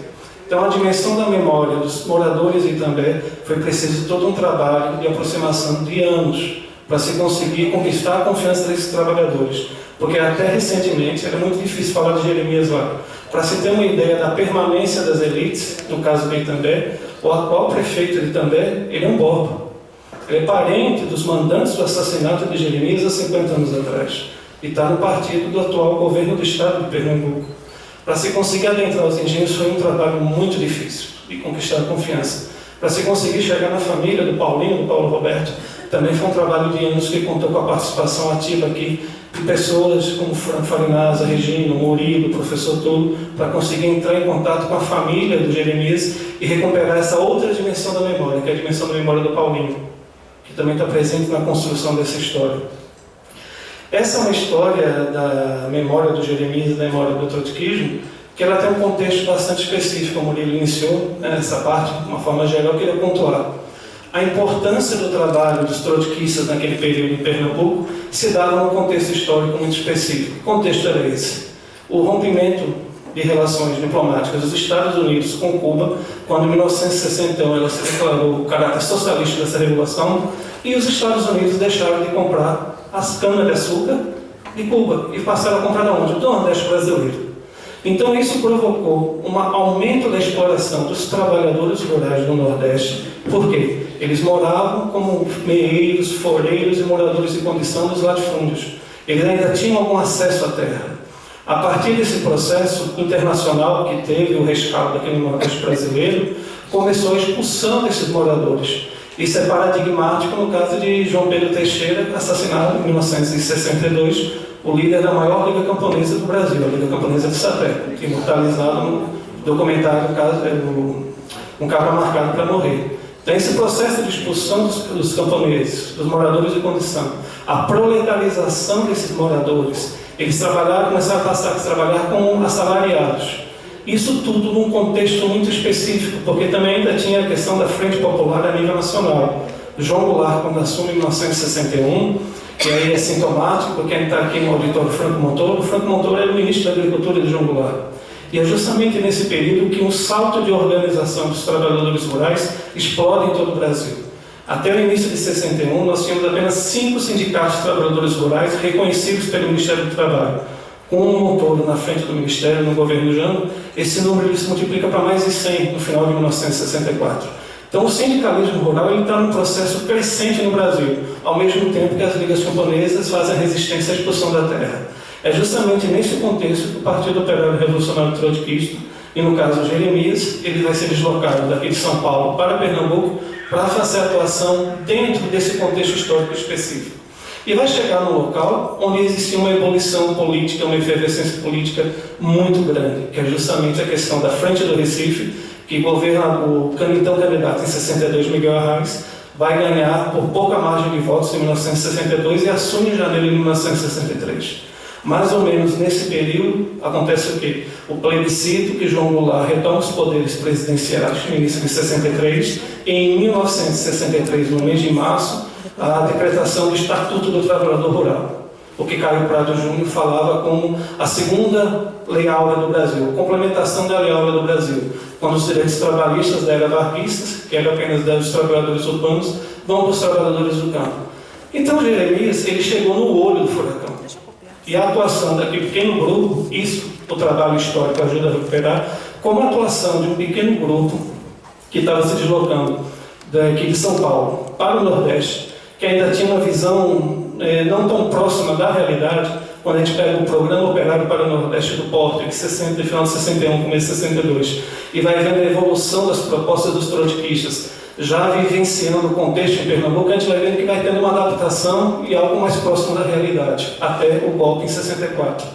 Speaker 8: Então, a dimensão da memória dos moradores de Itambé foi preciso todo um trabalho de aproximação de anos para se conseguir conquistar a confiança desses trabalhadores, porque até recentemente era muito difícil falar de Jeremias lá. Para se ter uma ideia da permanência das elites, no caso de Itambé, o atual prefeito de Itambé, ele é um borba. Ele é parente dos mandantes do assassinato de Jeremias há 50 anos atrás. E está no partido do atual governo do estado de Pernambuco. Para se conseguir adentrar os engenhos foi um trabalho muito difícil de conquistar a confiança. Para se conseguir chegar na família do Paulinho, do Paulo Roberto, também foi um trabalho de anos que contou com a participação ativa aqui de pessoas como Franco Farinaz, a Regina, o Murilo, o professor Tulo, para conseguir entrar em contato com a família do Jeremias e recuperar essa outra dimensão da memória, que é a dimensão da memória do Paulinho, que também está presente na construção dessa história. Essa é uma história da memória do Jeremias e da memória do trotskismo, que ela tem um contexto bastante específico, como ele iniciou nessa parte, de uma forma geral, eu queria pontuar. A importância do trabalho dos trotskistas naquele período em Pernambuco se dava num contexto histórico muito específico. Que contexto era esse? O rompimento de relações diplomáticas dos Estados Unidos com Cuba, quando em 1961 ela se declarou o caráter socialista dessa revolução, e os Estados Unidos deixaram de comprar as canas-de-açúcar de Cuba e passaram a comprar de onde? Do Nordeste brasileiro. Então isso provocou um aumento da exploração dos trabalhadores rurais do Nordeste. Por quê? Eles moravam como meeiros, foreiros e moradores de condição dos latifúndios. Eles ainda tinham algum acesso à terra. A partir desse processo internacional que teve o rescaldo aqui no Nordeste brasileiro, começou a expulsão desses moradores. Isso é paradigmático no caso de João Pedro Teixeira, assassinado em 1962, o líder da maior liga camponesa do Brasil, a Liga Camponesa de Sapé, imortalizado no documentário Um Cabra Marcado para Morrer. Então, esse processo de expulsão dos camponeses, dos moradores de condição, a proletarização desses moradores, eles começaram a passar a trabalhar como assalariados. Isso tudo num contexto muito específico, porque também ainda tinha a questão da Frente Popular a nível nacional. João Goulart, quando assume em 1961, que aí é sintomático, quem está aqui no auditório Franco Montoro, o Franco Montoro era o ministro da Agricultura de João Goulart. E é justamente nesse período que um salto de organização dos trabalhadores rurais explode em todo o Brasil. Até o início de 61, nós tínhamos apenas 5 sindicatos de trabalhadores rurais reconhecidos pelo Ministério do Trabalho. Com um Montoro na frente do Ministério, no governo Janot, esse número se multiplica para mais de 100 no final de 1964. Então, o sindicalismo rural está num processo crescente no Brasil, ao mesmo tempo que as ligas camponesas fazem resistência à expulsão da terra. É justamente nesse contexto que o Partido Operário Revolucionário Trotskista, e no caso Jeremias, ele vai ser deslocado daqui de São Paulo para Pernambuco para fazer atuação dentro desse contexto histórico específico. E vai chegar num local onde existia uma ebulição política, uma efervescência política muito grande, que é justamente a questão da Frente do Recife, que governa o então candidato em 62, Miguel Arraes, vai ganhar por pouca margem de votos em 1962 e assume em janeiro de 1963. Mais ou menos nesse período acontece o quê? O plebiscito que João Goulart retoma os poderes presidenciais no início de 63, e em 1963, no mês de março, a decretação do Estatuto do Trabalhador Rural, o que Caio Prado Júnior falava como a segunda Lei Áurea do Brasil, complementação da Lei Áurea do Brasil, quando os direitos trabalhistas da era varguistas, que era apenas dos trabalhadores urbanos, vão para os trabalhadores do campo. Então Jeremias, ele chegou no olho do furacão. E a atuação daquele pequeno grupo, isso o trabalho histórico ajuda a recuperar, como a atuação de um pequeno grupo que estava se deslocando daqui de São Paulo para o Nordeste, que ainda tinha uma visão não tão próxima da realidade, quando a gente pega o Programa Operário para o Nordeste do Porto, de final de 61, começo de 62, e vai vendo a evolução das propostas dos trotskistas, já vivenciando o contexto em Pernambuco, a gente vai vendo que vai tendo uma adaptação e algo mais próximo da realidade, até o golpe em 64.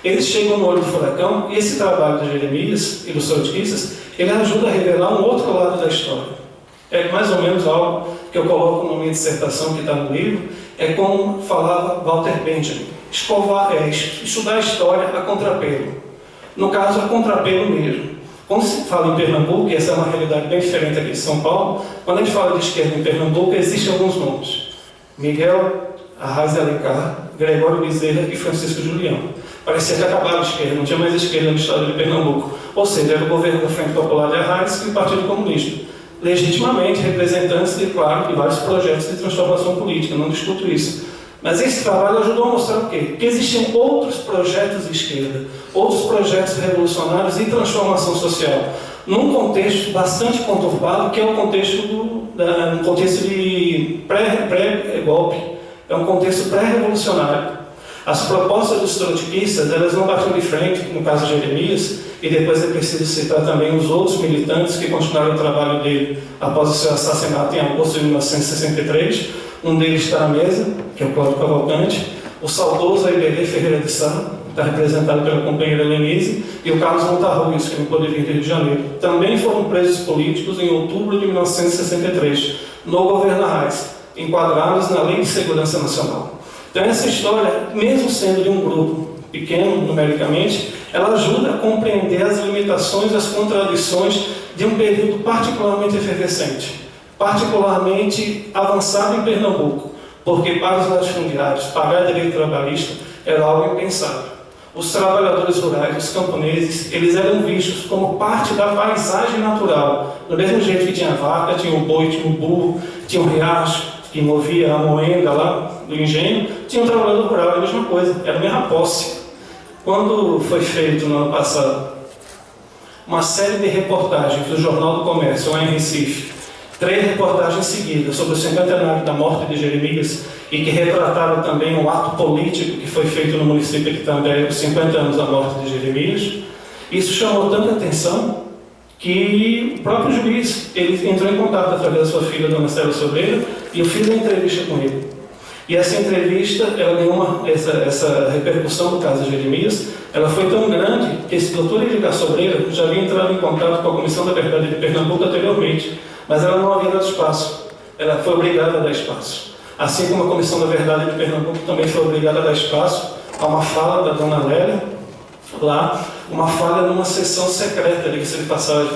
Speaker 8: Eles chegam no olho do furacão, e esse trabalho de Jeremias e dos trotskistas, ele ajuda a revelar um outro lado da história. É mais ou menos algo que eu coloco na minha dissertação que está no livro, é como falava Walter Benjamin, estudar a história a contrapelo. No caso, a contrapelo mesmo. Quando se fala em Pernambuco, e essa é uma realidade bem diferente aqui de São Paulo, quando a gente fala de esquerda em Pernambuco, existem alguns nomes. Miguel Arraes de Alencar, Gregório Bezerra e Francisco Julião. Parecia que acabaram a esquerda, não tinha mais esquerda no estado de Pernambuco. Ou seja, era o governo da Frente Popular de Arraes e o Partido Comunista. Legitimamente representantes, de, claro, de vários projetos de transformação política, não discuto isso. Mas esse trabalho ajudou a mostrar o quê? Que existiam outros projetos de esquerda, outros projetos revolucionários e transformação social, num contexto bastante conturbado, que é o contexto um contexto de pré-golpe, é um contexto pré-revolucionário. As propostas dos trotskistas, elas não batiam de frente, no caso de Jeremias, e depois é preciso citar também os outros militantes que continuaram o trabalho dele após o seu assassinato em agosto de 1963. Um deles está na mesa, que é o Cláudio Cavalcante, o saudoso Iberê Ferreira de Sá, está representado pela companheira Lenise, e o Carlos Montarruiz, que não pôde vir do Rio de Janeiro. Também foram presos políticos em outubro de 1963, no governo Arraes, enquadrados na Lei de Segurança Nacional. Então essa história, mesmo sendo de um grupo pequeno numericamente, ela ajuda a compreender as limitações e as contradições de um período particularmente efervescente, particularmente avançado em Pernambuco, porque para os latifundiários, pagar direito trabalhista era algo impensável. Os trabalhadores rurais, os camponeses, eles eram vistos como parte da paisagem natural. Do mesmo jeito que tinha a vaca, tinha o boi, tinha o burro, tinha o riacho, que movia a moenda lá do engenho, tinha um trabalhador rural, era a mesma coisa, era a mesma posse. Quando foi feito no ano passado uma série de reportagens do Jornal do Comércio lá em Recife, 3 reportagens seguidas sobre o cinquentenário da morte de Jeremias e que retrataram também um ato político que foi feito no município que também os 50 anos da morte de Jeremias, isso chamou tanta atenção que que o próprio juiz ele entrou em contato através da sua filha, Dona Célia Sobreira, e eu fiz uma entrevista com ele. E essa entrevista, ela ganhou essa repercussão do caso de Jeremias, ela foi tão grande que esse doutor Edgar Sobreira já havia entrado em contato com a Comissão da Verdade de Pernambuco anteriormente, mas ela não havia dado espaço, ela foi obrigada a dar espaço. Assim como a Comissão da Verdade de Pernambuco também foi obrigada a dar espaço a uma fala da Dona Lélia, lá, uma fala numa sessão secreta, diga-se de passagem,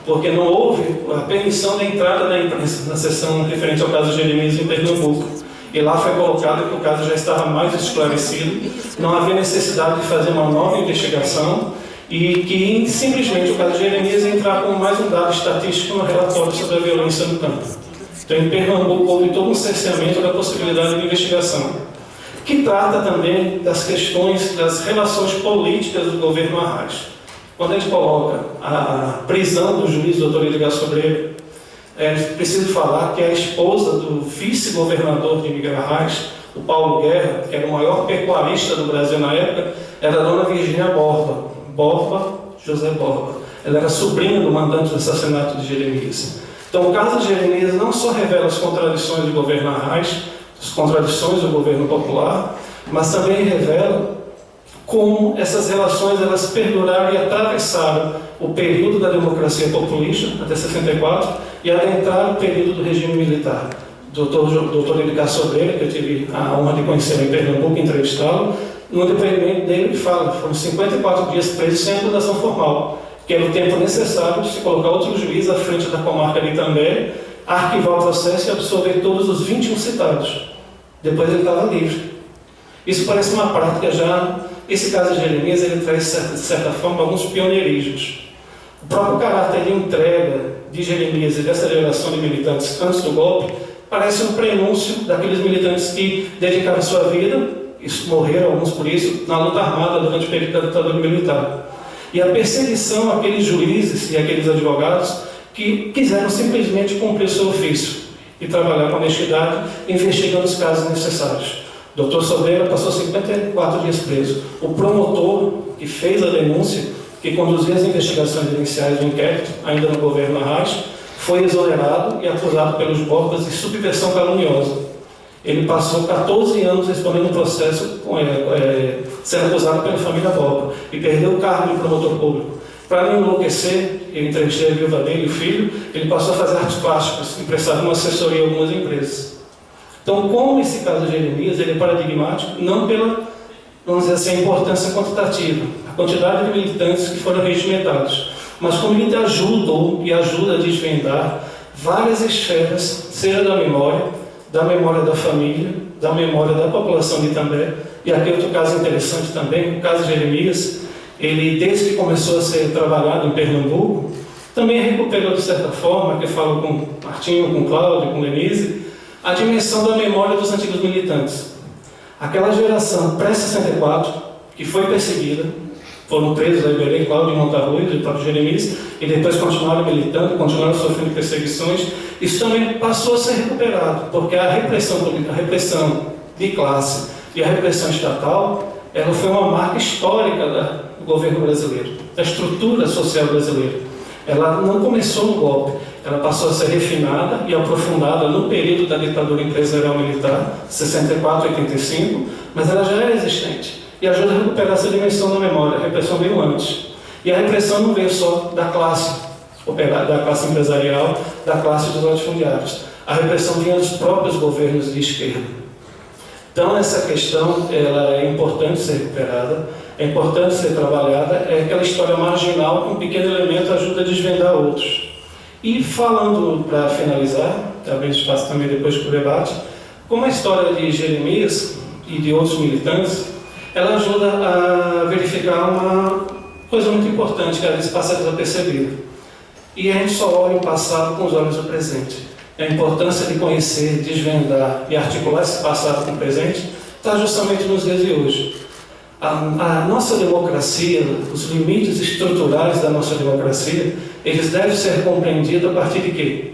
Speaker 8: porque não houve a permissão da entrada da imprensa na sessão referente ao caso de Jeremias em Pernambuco. E lá foi colocado que o caso já estava mais esclarecido, não havia necessidade de fazer uma nova investigação e que simplesmente o caso de Jeremias ia entrar como mais um dado estatístico no relatório sobre a violência no campo. Então, em Pernambuco, houve todo um cerceamento da possibilidade de investigação, que trata também das questões das relações políticas do governo Arraes. Quando a gente coloca a prisão do juiz Dr. Edgar Sobreira, é preciso falar que a esposa do vice-governador de Miguel Arraes, o Paulo Guerra, que era o maior pecuarista do Brasil na época, era a dona Virgínia José Borba. Ela era sobrinha do mandante do assassinato de Jeremias. Então, o caso de Jeremias não só revela as contradições do governo Arraes, as contradições do governo popular, mas também revela como essas relações elas perduraram e atravessaram o período da democracia populista, até 64, e adentraram o período do regime militar. O doutor Edgar Sobreira, que eu tive a honra de conhecer em Pernambuco, entrevistá-lo, no depoimento dele ele fala, foram 54 dias presos sem acusação formal, que era o tempo necessário de se colocar outro juiz à frente da comarca de Itambé, arquivar o processo e absorver todos os 21 citados. Depois ele estava livre. Isso parece uma prática já. Esse caso de Jeremias ele traz, de certa forma, alguns pioneirismos. O próprio caráter de entrega de Jeremias e dessa geração de militantes antes do golpe parece um prenúncio daqueles militantes que dedicaram sua vida, morreram alguns por isso, na luta armada durante o período da ditadura militar. E a perseguição àqueles juízes e àqueles advogados que quiseram simplesmente cumprir o seu ofício e trabalhar com honestidade, investigando os casos necessários. O doutor Sobreira passou 54 dias preso. O promotor que fez a denúncia, que conduzia as investigações iniciais do inquérito, ainda no governo Arraes, foi exonerado e acusado pelos Borbas de subversão caluniosa. Ele passou 14 anos respondendo o processo, sendo acusado pela família Borba, e perdeu o cargo de promotor público. Para não enlouquecer, eu entrevistei a viúva dele e o filho, ele passou a fazer artes plásticas, emprestado uma assessoria a algumas empresas. Então, como esse caso de Jeremias, ele é paradigmático, não pela, vamos dizer assim, importância quantitativa, a quantidade de militantes que foram regimentados, mas como ele ajudou e ajuda a desvendar várias esferas, seja da memória da família, da memória da população de Itambé, e aqui outro caso interessante também, o caso de Jeremias, ele, desde que começou a ser trabalhado em Pernambuco, também recuperou de certa forma, que eu falo com Martinho, com Cláudio, com Denise, a dimensão da memória dos antigos militantes. Aquela geração pré-64, que foi perseguida, foram presos a Iberê, Cláudio Montarruiz, o próprio Jeremias, e depois continuaram militando, continuaram sofrendo perseguições. Isso também passou a ser recuperado, porque a repressão de classe e a repressão estatal, ela foi uma marca histórica do governo brasileiro, da estrutura social brasileira. Ela não começou no golpe, ela passou a ser refinada e aprofundada no período da ditadura empresarial militar, 64 e 85, mas ela já era existente e ajuda a recuperar essa dimensão da memória. A repressão veio antes. E a repressão não veio só da classe operária, da classe empresarial, da classe dos latifundiários. A repressão vinha dos próprios governos de esquerda. Então, essa questão ela é importante ser recuperada, é importante ser trabalhada, é aquela história marginal que um pequeno elemento ajuda a desvendar outros. E falando, para finalizar, abrindo espaço também depois para o debate, como a história de Jeremias e de outros militantes, ela ajuda a verificar uma coisa muito importante que às vezes passa desapercebida. E a gente só olha o passado com os olhos do presente. A importância de conhecer, desvendar e articular esse passado com o presente está justamente nos dias de hoje. A nossa democracia, os limites estruturais da nossa democracia, eles devem ser compreendidos a partir de quê?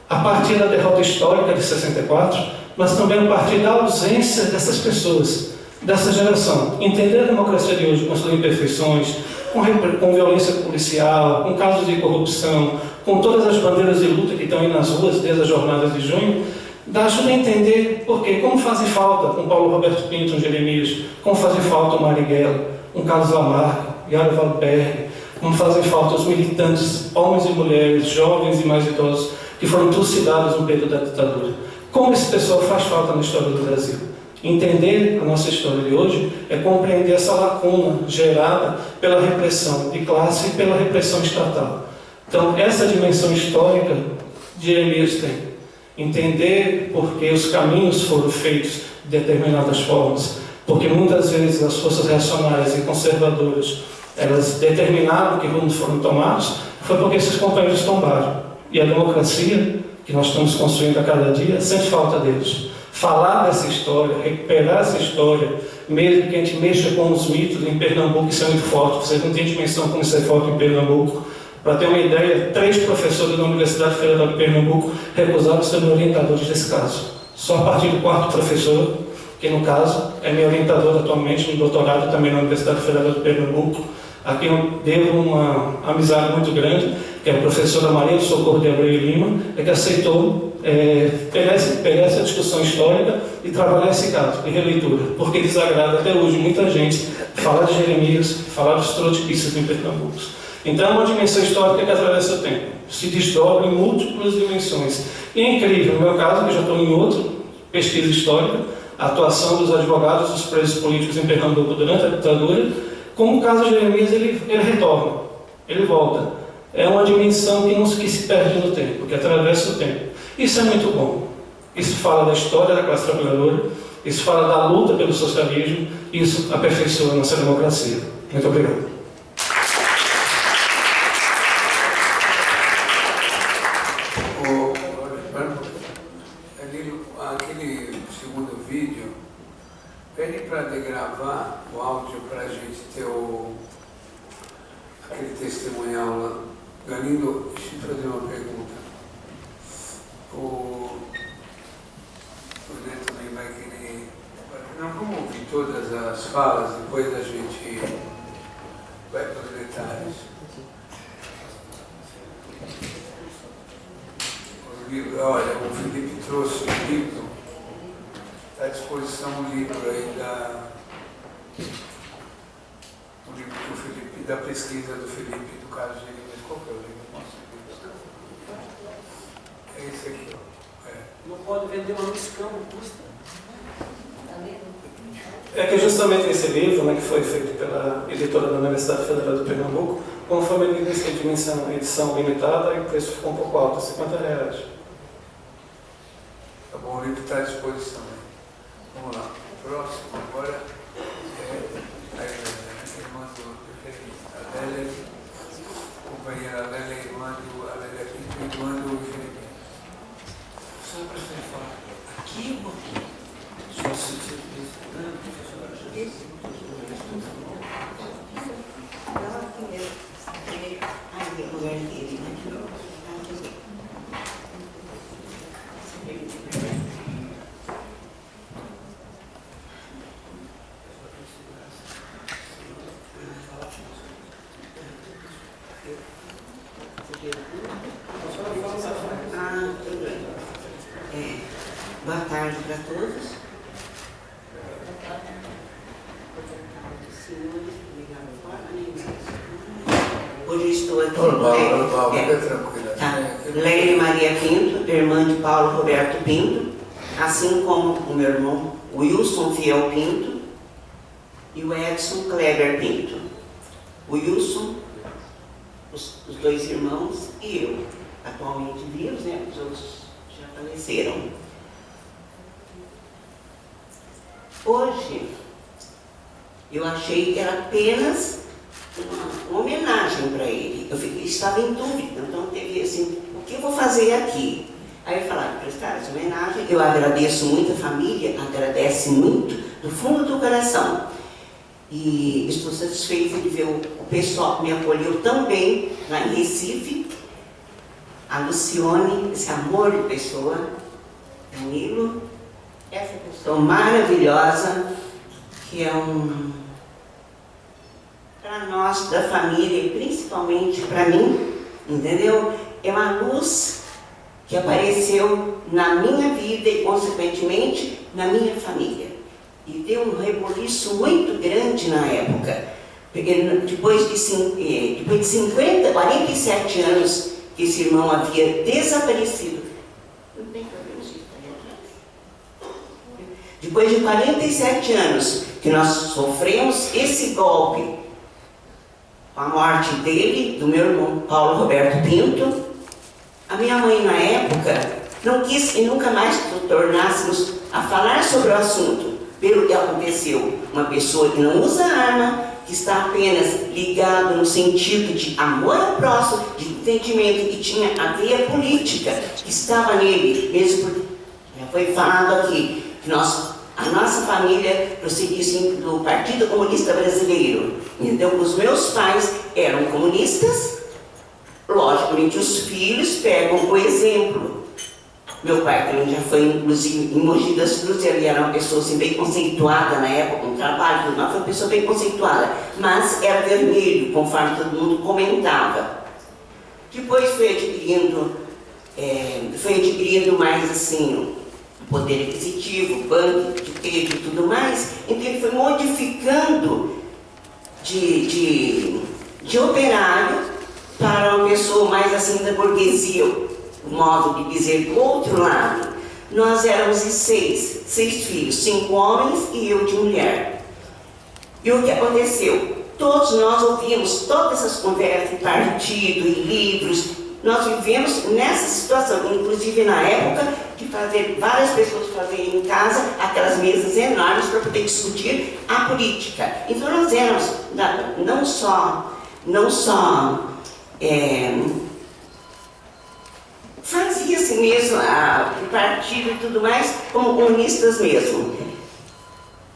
Speaker 8: A partir da derrota histórica de 64, mas também a partir da ausência dessas pessoas, dessa geração. Entender a democracia de hoje com suas imperfeições, com violência policial, com casos de corrupção, com todas as bandeiras de luta que estão aí nas ruas desde as jornadas de junho, ajuda a entender por quê, como fazem falta um Paulo Roberto Pinto, um Jeremias, como fazem falta um Marighella, um Carlos Lamarck, Yara Waldberg, como fazem falta os militantes, homens e mulheres, jovens e mais idosos, que foram trucidados no período da ditadura. Como esse pessoal faz falta na história do Brasil? Entender a nossa história de hoje é compreender essa lacuna gerada pela repressão de classe e pela repressão estatal. Então, essa dimensão histórica, Jeremias tem. Entender por que os caminhos foram feitos de determinadas formas, porque muitas vezes as forças reacionárias e conservadoras, elas determinaram que rumos foram tomados, foi porque esses companheiros tombaram. E a democracia, que nós estamos construindo a cada dia, sente falta deles. Falar dessa história, recuperar essa história, mesmo que a gente mexa com os mitos em Pernambuco, isso é muito forte. Vocês não têm dimensão como isso é forte em Pernambuco. Para ter uma ideia, 3 professores da Universidade Federal de Pernambuco recusaram ser orientadores desse caso. Só a partir do 4º professor, que no caso é meu orientador atualmente no doutorado também na Universidade Federal de Pernambuco, a quem eu devo uma amizade muito grande, que é a professora Maria do Socorro de Abreu e Lima, que aceitou pegar essa discussão histórica e trabalhar esse caso de releitura, porque desagrada até hoje muita gente falar de Jeremias, falar dos trotskistas em Pernambuco. Então é uma dimensão histórica que atravessa o tempo, se desdobra em múltiplas dimensões. E é incrível, no meu caso, que já estou em outra pesquisa histórica, a atuação dos advogados dos presos políticos em Pernambuco durante a ditadura, como o caso de Jeremias, ele retorna, ele volta. É uma dimensão que se perde no tempo, que atravessa o tempo. Isso é muito bom. Isso fala da história da classe trabalhadora, isso fala da luta pelo socialismo, isso aperfeiçoa a nossa democracia. Muito obrigado.
Speaker 1: Aquele segundo vídeo, pede para degravar o áudio para a gente ter aquele testemunhal lá. Galindo, deixa eu fazer uma pergunta. O Neto também vai querer... Não, como ouvir todas as falas, depois a gente vai para os detalhes. O livro, olha, o Felipe trouxe o livro, está à disposição o livro aí o livro do Felipe, da pesquisa do Felipe, do Carlos Jeremias. Qual que é o livro? É esse aqui, ó.
Speaker 2: Não pode vender uma música, não custa.
Speaker 8: É que justamente esse livro, né, que foi feito pela editora da Universidade Federal de Pernambuco, como foi uma edição limitada, e o preço ficou um pouco alto, R$50.
Speaker 1: Tá bom, o livro está à disposição. Vamos lá. Próximo agora é a irmã do Adélia, companheira Adélia, irmã do Adélia Pinto, irmã do Jeremias.
Speaker 2: Só para você falar aqui ou aqui? Só se você
Speaker 3: Boa tarde para todos. Hoje estou aqui Leire Maria Pinto, irmã de Paulo Roberto Pinto, assim como o meu irmão Wilson Fiel Pinto e o Edson Kleber Pinto. O Wilson, os 2 irmãos e eu, atualmente vivos, né? Os outros já faleceram. Hoje, eu achei que era apenas uma homenagem para ele. Eu estava em dúvida, então teve assim, o que eu vou fazer aqui? Aí eu falei, prestar essa homenagem, eu agradeço muito a família, agradece muito, do fundo do coração. E estou satisfeita de ver o pessoal que me acolheu tão bem lá em Recife, a Lucione, esse amor de pessoa, Danilo, essa pessoa maravilhosa, que é para para nós da família, e principalmente para mim, entendeu? É uma luz que apareceu na minha vida e, consequentemente, na minha família. E deu um reboliço muito grande na época. Porque depois de 47 anos que esse irmão havia desaparecido. Não tem problema, está aí atrás. Depois de 47 anos que nós sofremos esse golpe, com a morte dele, do meu irmão Paulo Roberto Pinto, a minha mãe, na época, não quis que nunca mais tornássemos a falar sobre o assunto, pelo que aconteceu. Uma pessoa que não usa arma, que está apenas ligado no sentido de amor ao próximo, de entendimento, que tinha a veia política, que estava nele, mesmo porque já foi falado aqui, que a nossa família prosseguia do Partido Comunista Brasileiro. Então, os meus pais eram comunistas. Logicamente, os filhos pegam o exemplo. Meu pai também já foi, inclusive, em Mogi das Cruzes. Ele era uma pessoa assim, bem conceituada na época, um trabalho, tudo mais, foi uma pessoa bem conceituada, mas era vermelho, conforme todo mundo comentava. Depois foi adquirindo mais assim, poder aquisitivo, banco de queijo e tudo mais. Então ele foi modificando de operário para uma pessoa mais assim da burguesia, o modo de dizer. Do outro lado, nós éramos seis filhos, 5 homens e eu de mulher. E o que aconteceu? Todos nós ouvíamos todas essas conversas de partido e livros. Nós vivemos nessa situação, inclusive na época de fazer várias pessoas fazerem em casa aquelas mesas enormes para poder discutir a política. Então nós éramos não só fazia-se mesmo o partido e tudo mais, como comunistas mesmo.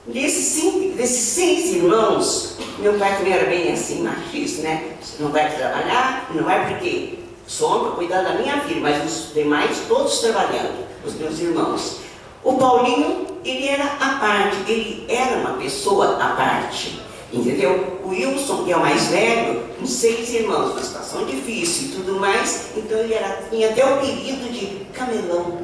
Speaker 3: Desses 6 irmãos, meu pai também era bem assim, machista, né? Não vai trabalhar, não vai porque sou homem para cuidar da minha filha, mas os demais todos trabalhando, os meus irmãos. O Paulinho, ele era à parte, ele era uma pessoa à parte. Entendeu? O Wilson, que é o mais velho, com 6 irmãos, uma situação difícil e tudo mais, então ele tinha até o apelido de camelão.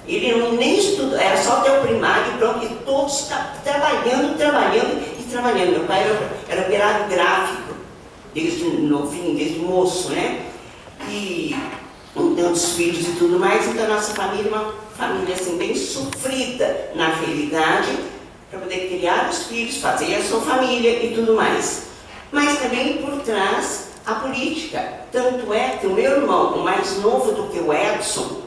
Speaker 3: Ele nem estudou, era só até o primário, pronto, e todos trabalhando. Meu pai era operário gráfico, desde novinho, desde moço, né? E com tantos filhos e tudo mais, então a nossa família é uma família assim, bem sofrida na realidade, para poder criar os filhos, fazer a sua família e tudo mais. Mas também por trás a política. Tanto é que o meu irmão, o mais novo do que o Edson,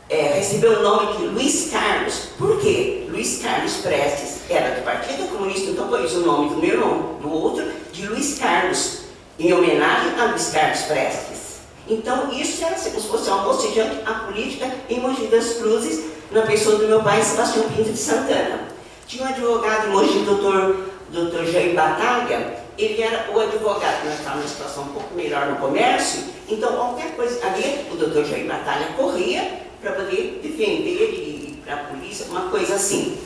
Speaker 3: recebeu o nome de Luiz Carlos. Por quê? Luiz Carlos Prestes era do Partido Comunista, então pôs o nome do meu irmão, do outro, de Luiz Carlos, em homenagem a Luiz Carlos Prestes. Então isso era como se fosse um almocejante a política em Mogi das Cruzes, na pessoa do meu pai, Sebastião Pinto de Santana. Tinha um advogado em Mogi, Dr. Jair Batalha. Ele era o advogado, nós estávamos numa situação um pouco melhor no comércio, então qualquer coisa ali, o Dr. Jair Batalha corria para poder defender e ir para a polícia, uma coisa assim.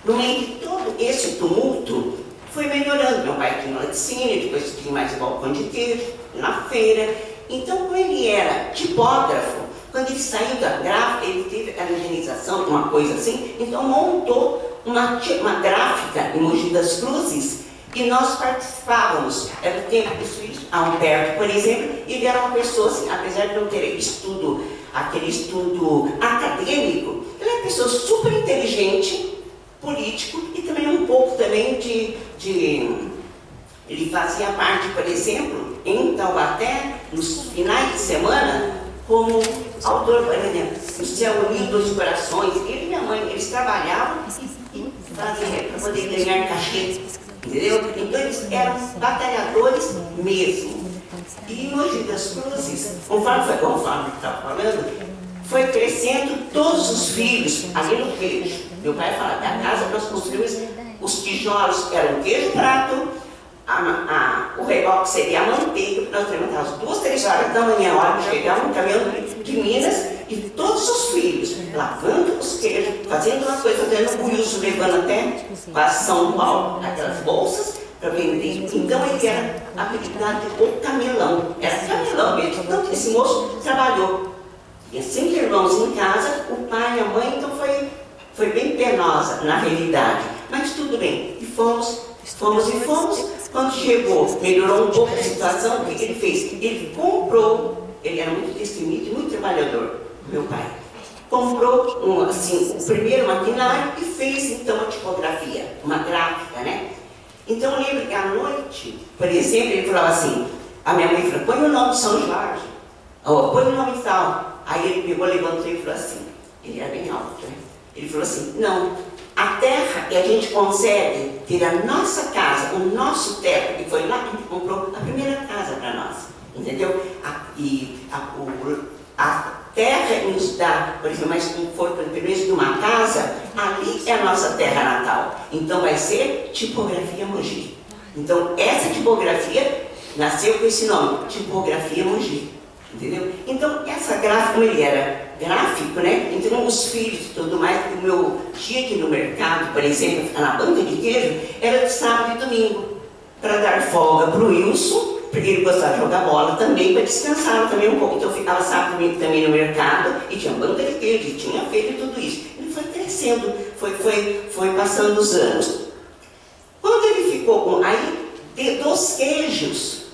Speaker 3: No meio de todo esse tumulto, foi melhorando. Meu pai tinha laticínio, depois tinha mais balcão de queijo, na feira. Então, como ele era tipógrafo, quando ele saiu da gráfica, ele teve a organização, uma coisa assim, então montou uma gráfica em Mogi das Cruzes e nós participávamos. Era o tempo do suíço, a Humberto, por exemplo, ele era uma pessoa assim, apesar de não ter aquele estudo acadêmico, ele era uma pessoa super inteligente, político e também um pouco também ele fazia parte, por exemplo, em Taubaté, nos finais de semana, como autor, por exemplo, no Céu Unido dos Corações. Ele e minha mãe, eles trabalhavam e faziam para poder ganhar cachê, entendeu? Então eles eram batalhadores mesmo. E Mogi das Cruzes, conforme que estava falando, foi crescendo todos os filhos ali no queijo. Meu pai fala, da casa nós construímos, os tijolos eram queijo prato, o reboque seria a manteiga, que nós levantávamos 2, 3 horas da manhã, a hora que chegava um caminhão de Minas, e todos os filhos lavando os queijos, fazendo uma coisa, fazendo o Wilson, levando até quase São Paulo, aquelas bolsas, para vender. Então ele era habilidade de camelão, era camelão mesmo. Tanto que esse moço trabalhou. Tinha 5 irmãos em casa, o pai e a mãe, então foi bem penosa na realidade. Mas tudo bem, e fomos. Quando chegou, melhorou um pouco a situação, o que ele fez? Ele comprou, ele era muito destemido, muito trabalhador, meu pai. Comprou o primeiro maquinário e fez então a tipografia, uma gráfica, né? Então eu lembro que à noite, por exemplo, ele falava assim, a minha mãe falou, põe o nome de São Jorge, põe o nome tal. Aí ele pegou, levantou e falou assim, ele era bem alto, né? Ele falou assim, não, a terra que a gente consegue ter a nossa casa, o nosso teto, que foi lá que a gente comprou a primeira casa para nós, entendeu? A terra nos dá, por exemplo, mais conforto, permeio de uma casa, ali é a nossa terra natal. Então vai ser Tipografia Mogi. Então essa tipografia nasceu com esse nome, Tipografia Mogi. Entendeu? Então essa gráfica, como ele era gráfico, né? Então os filhos e tudo mais, o meu dia aqui no mercado, por exemplo, ficar na banca de queijo, era de sábado e domingo, para dar folga para o Wilson, porque ele gostava de jogar bola também, para descansar também um pouco. Então eu ficava sábado e domingo também no mercado, e tinha banca de queijo, e tinha feira e tudo isso. Ele foi crescendo, foi passando os anos. Quando ele ficou com, aí, dos queijos,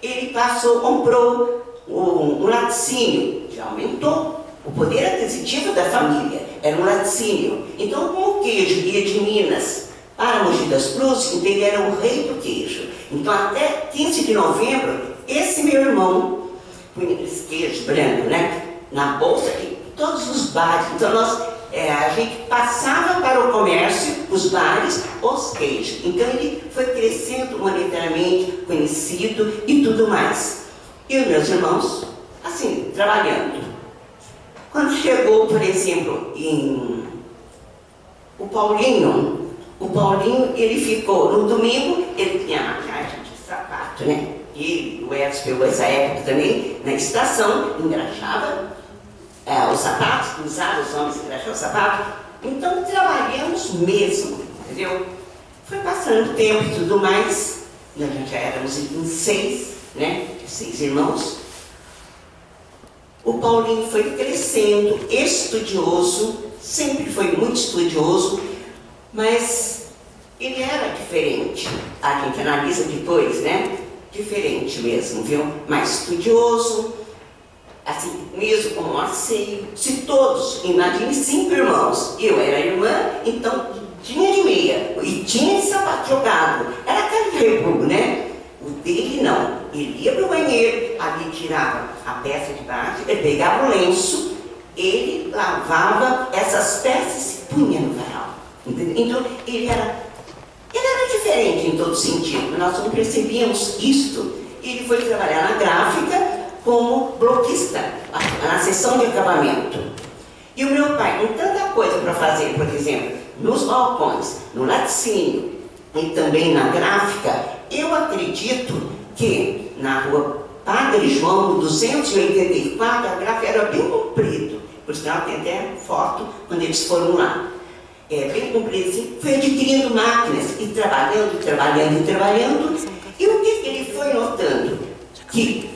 Speaker 3: ele comprou um laticínio, já aumentou o poder aquisitivo da família, era um laticínio. Então, como o queijo ia de Minas para Mogi das Cruzes, então ele era o rei do queijo. Então, até 15 de novembro, esse meu irmão punha esse queijo branco, né, na bolsa, em todos os bares. Então, a gente passava para o comércio, os bares, os queijos. Então ele foi crescendo monetariamente, conhecido e tudo mais. E os meus irmãos, assim, trabalhando. Quando chegou, por exemplo, o Paulinho, ele ficou, no domingo, ele tinha maquiagem de sapato, né? E o Edson pegou essa época também, na estação, engraxava os sapatos, usava os homens engraxavam os sapatos. Então trabalhamos mesmo, entendeu? Foi passando o tempo e tudo mais, nós já éramos em 6, né? 6 irmãos. O Paulinho foi crescendo, estudioso, sempre foi muito estudioso, mas ele era diferente. A gente analisa depois, né? Diferente mesmo, viu? Mais estudioso, assim, mesmo como um asseio. Se todos, imagine 5 irmãos, eu era irmã, então tinha de meia e tinha de sapato jogado. Era aquele repugo, né? O dele não. Ele ia para o banheiro, ali tirava a peça de baixo, ele pegava o lenço, ele lavava essas peças e punha no varal. Entendeu? Então ele era diferente em todo sentido. Nós não percebíamos isto. Ele foi trabalhar na gráfica como bloquista, na seção de acabamento. E o meu pai, com tanta coisa para fazer, por exemplo, nos balcões, no laticínio e também na gráfica, eu acredito que na rua Padre João, 284, a gráfica era bem comprido. Por sinal, tem até foto quando eles foram lá. Bem comprido, assim, foi adquirindo máquinas e trabalhando. E o que ele foi notando? Que,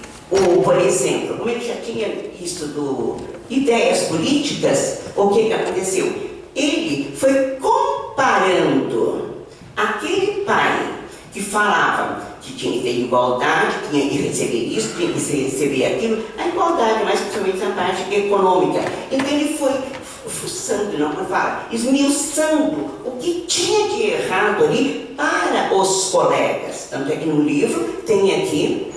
Speaker 3: por exemplo, como ele já tinha visto ideias políticas, o que aconteceu? Ele foi comparando aquele pai que falava que tinha que ter igualdade, tinha que receber isso, tinha que receber aquilo, a igualdade, mas principalmente na parte econômica. Então ele foi fuçando, não para falar, esmiuçando o que tinha de errado ali para os colegas. Tanto é que no livro tem aqui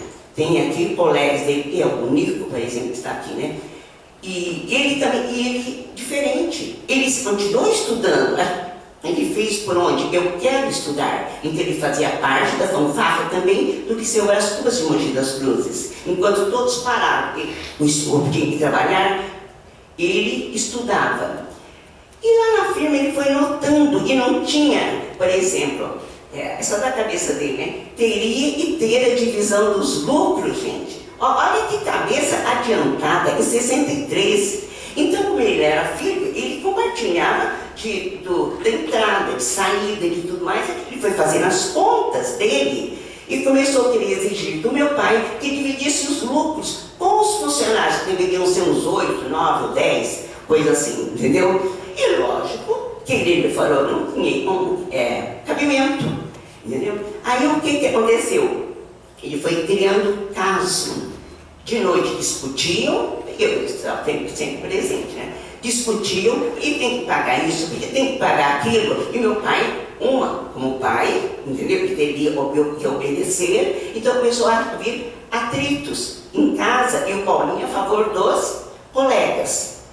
Speaker 3: colegas dele, o Nico, por exemplo, que está aqui, né? E ele também, diferente, ele continuou estudando. Ele fez por onde? Eu quero estudar. Então ele fazia parte da fanfarra também do Liceu Brás Cubas de Mogi das Cruzes. Enquanto todos pararam, o escopo tinha que trabalhar, ele estudava. E lá na firma ele foi notando que não tinha, por exemplo, só da cabeça dele, né? Teria que ter a divisão dos lucros, gente. Olha que cabeça adiantada, em 63. Então, como ele era filho, ele compartilhava da entrada, de saída, de tudo mais. Ele foi fazendo as contas dele e começou a querer exigir do meu pai que dividisse os lucros com os funcionários, que deveriam ser uns 8, 9 ou 10, coisa assim, entendeu? E lógico que ele falou, não tinha cabimento, entendeu? Aí o que aconteceu? Ele foi criando caso. De noite discutiam, eu estava sempre presente, né? Discutiam e tem que pagar isso, tem que pagar aquilo. E meu pai, como pai, entendeu? Que teria que obedecer. Então começou a vir atritos em casa e o Paulinho a favor dos colegas.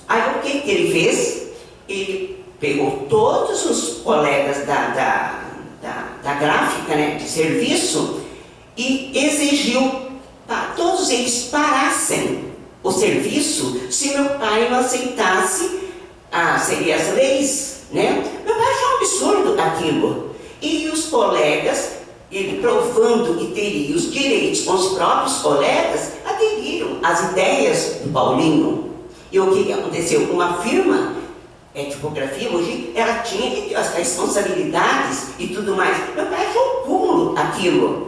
Speaker 3: Aí o que ele fez? Ele pegou todos os colegas da gráfica, né, de serviço, e exigiu para todos eles parassem o serviço se meu pai não aceitasse seria as leis, né? Meu pai achou um absurdo aquilo. E os colegas, ele provando que teria os direitos com os próprios colegas, aderiram às ideias do Paulinho. E o que aconteceu? Uma firma, tipografia, hoje, ela tinha que ter as responsabilidades e tudo mais. Meu pai achou um cúmulo aquilo.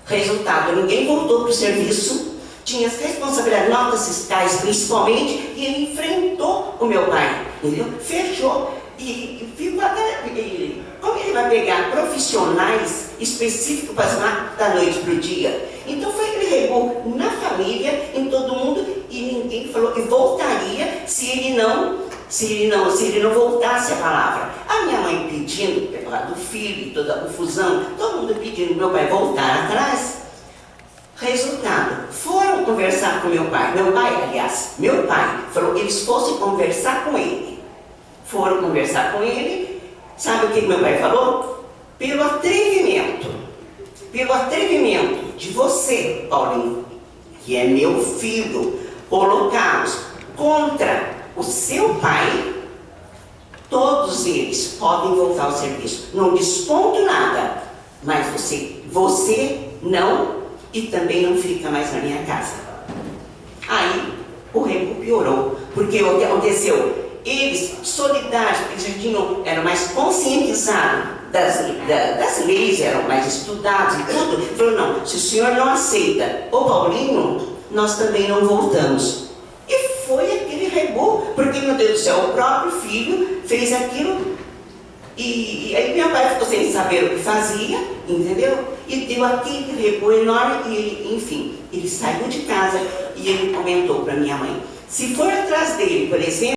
Speaker 3: Resultado, ninguém voltou para o serviço, tinha as responsabilidades, notas fiscais principalmente, e ele enfrentou o meu pai, entendeu? Fechou. E ficou como ele vai pegar profissionais específicos para as da noite para o dia? Então foi aquele rebu na família, em todo mundo, e ninguém falou que voltaria se ele não voltasse a palavra. A minha mãe pedindo, pelo lado do filho, toda a confusão, todo mundo pedindo meu pai voltar atrás. Resultado, foram conversar com meu pai. Meu pai falou que eles fossem conversar com ele. Foram conversar com ele. Sabe o que meu pai falou? Pelo atrevimento de você, Paulinho, que é meu filho, colocá-los contra o seu pai, todos eles podem voltar ao serviço. Não desconto nada, mas você não, e também não fica mais na minha casa. Aí o rebu piorou, porque o que aconteceu? Eles, solidários, eles eram mais conscientizados das leis, eram mais estudados e tudo. Falou, não, se o senhor não aceita o Paulinho, nós também não voltamos. E foi aquele rebu, porque, meu Deus do céu, o próprio filho fez aquilo. E aí meu pai ficou sem saber o que fazia, entendeu? E deu aquele rebu enorme, e enfim, ele saiu de casa e ele comentou para minha mãe, se for atrás dele, por exemplo,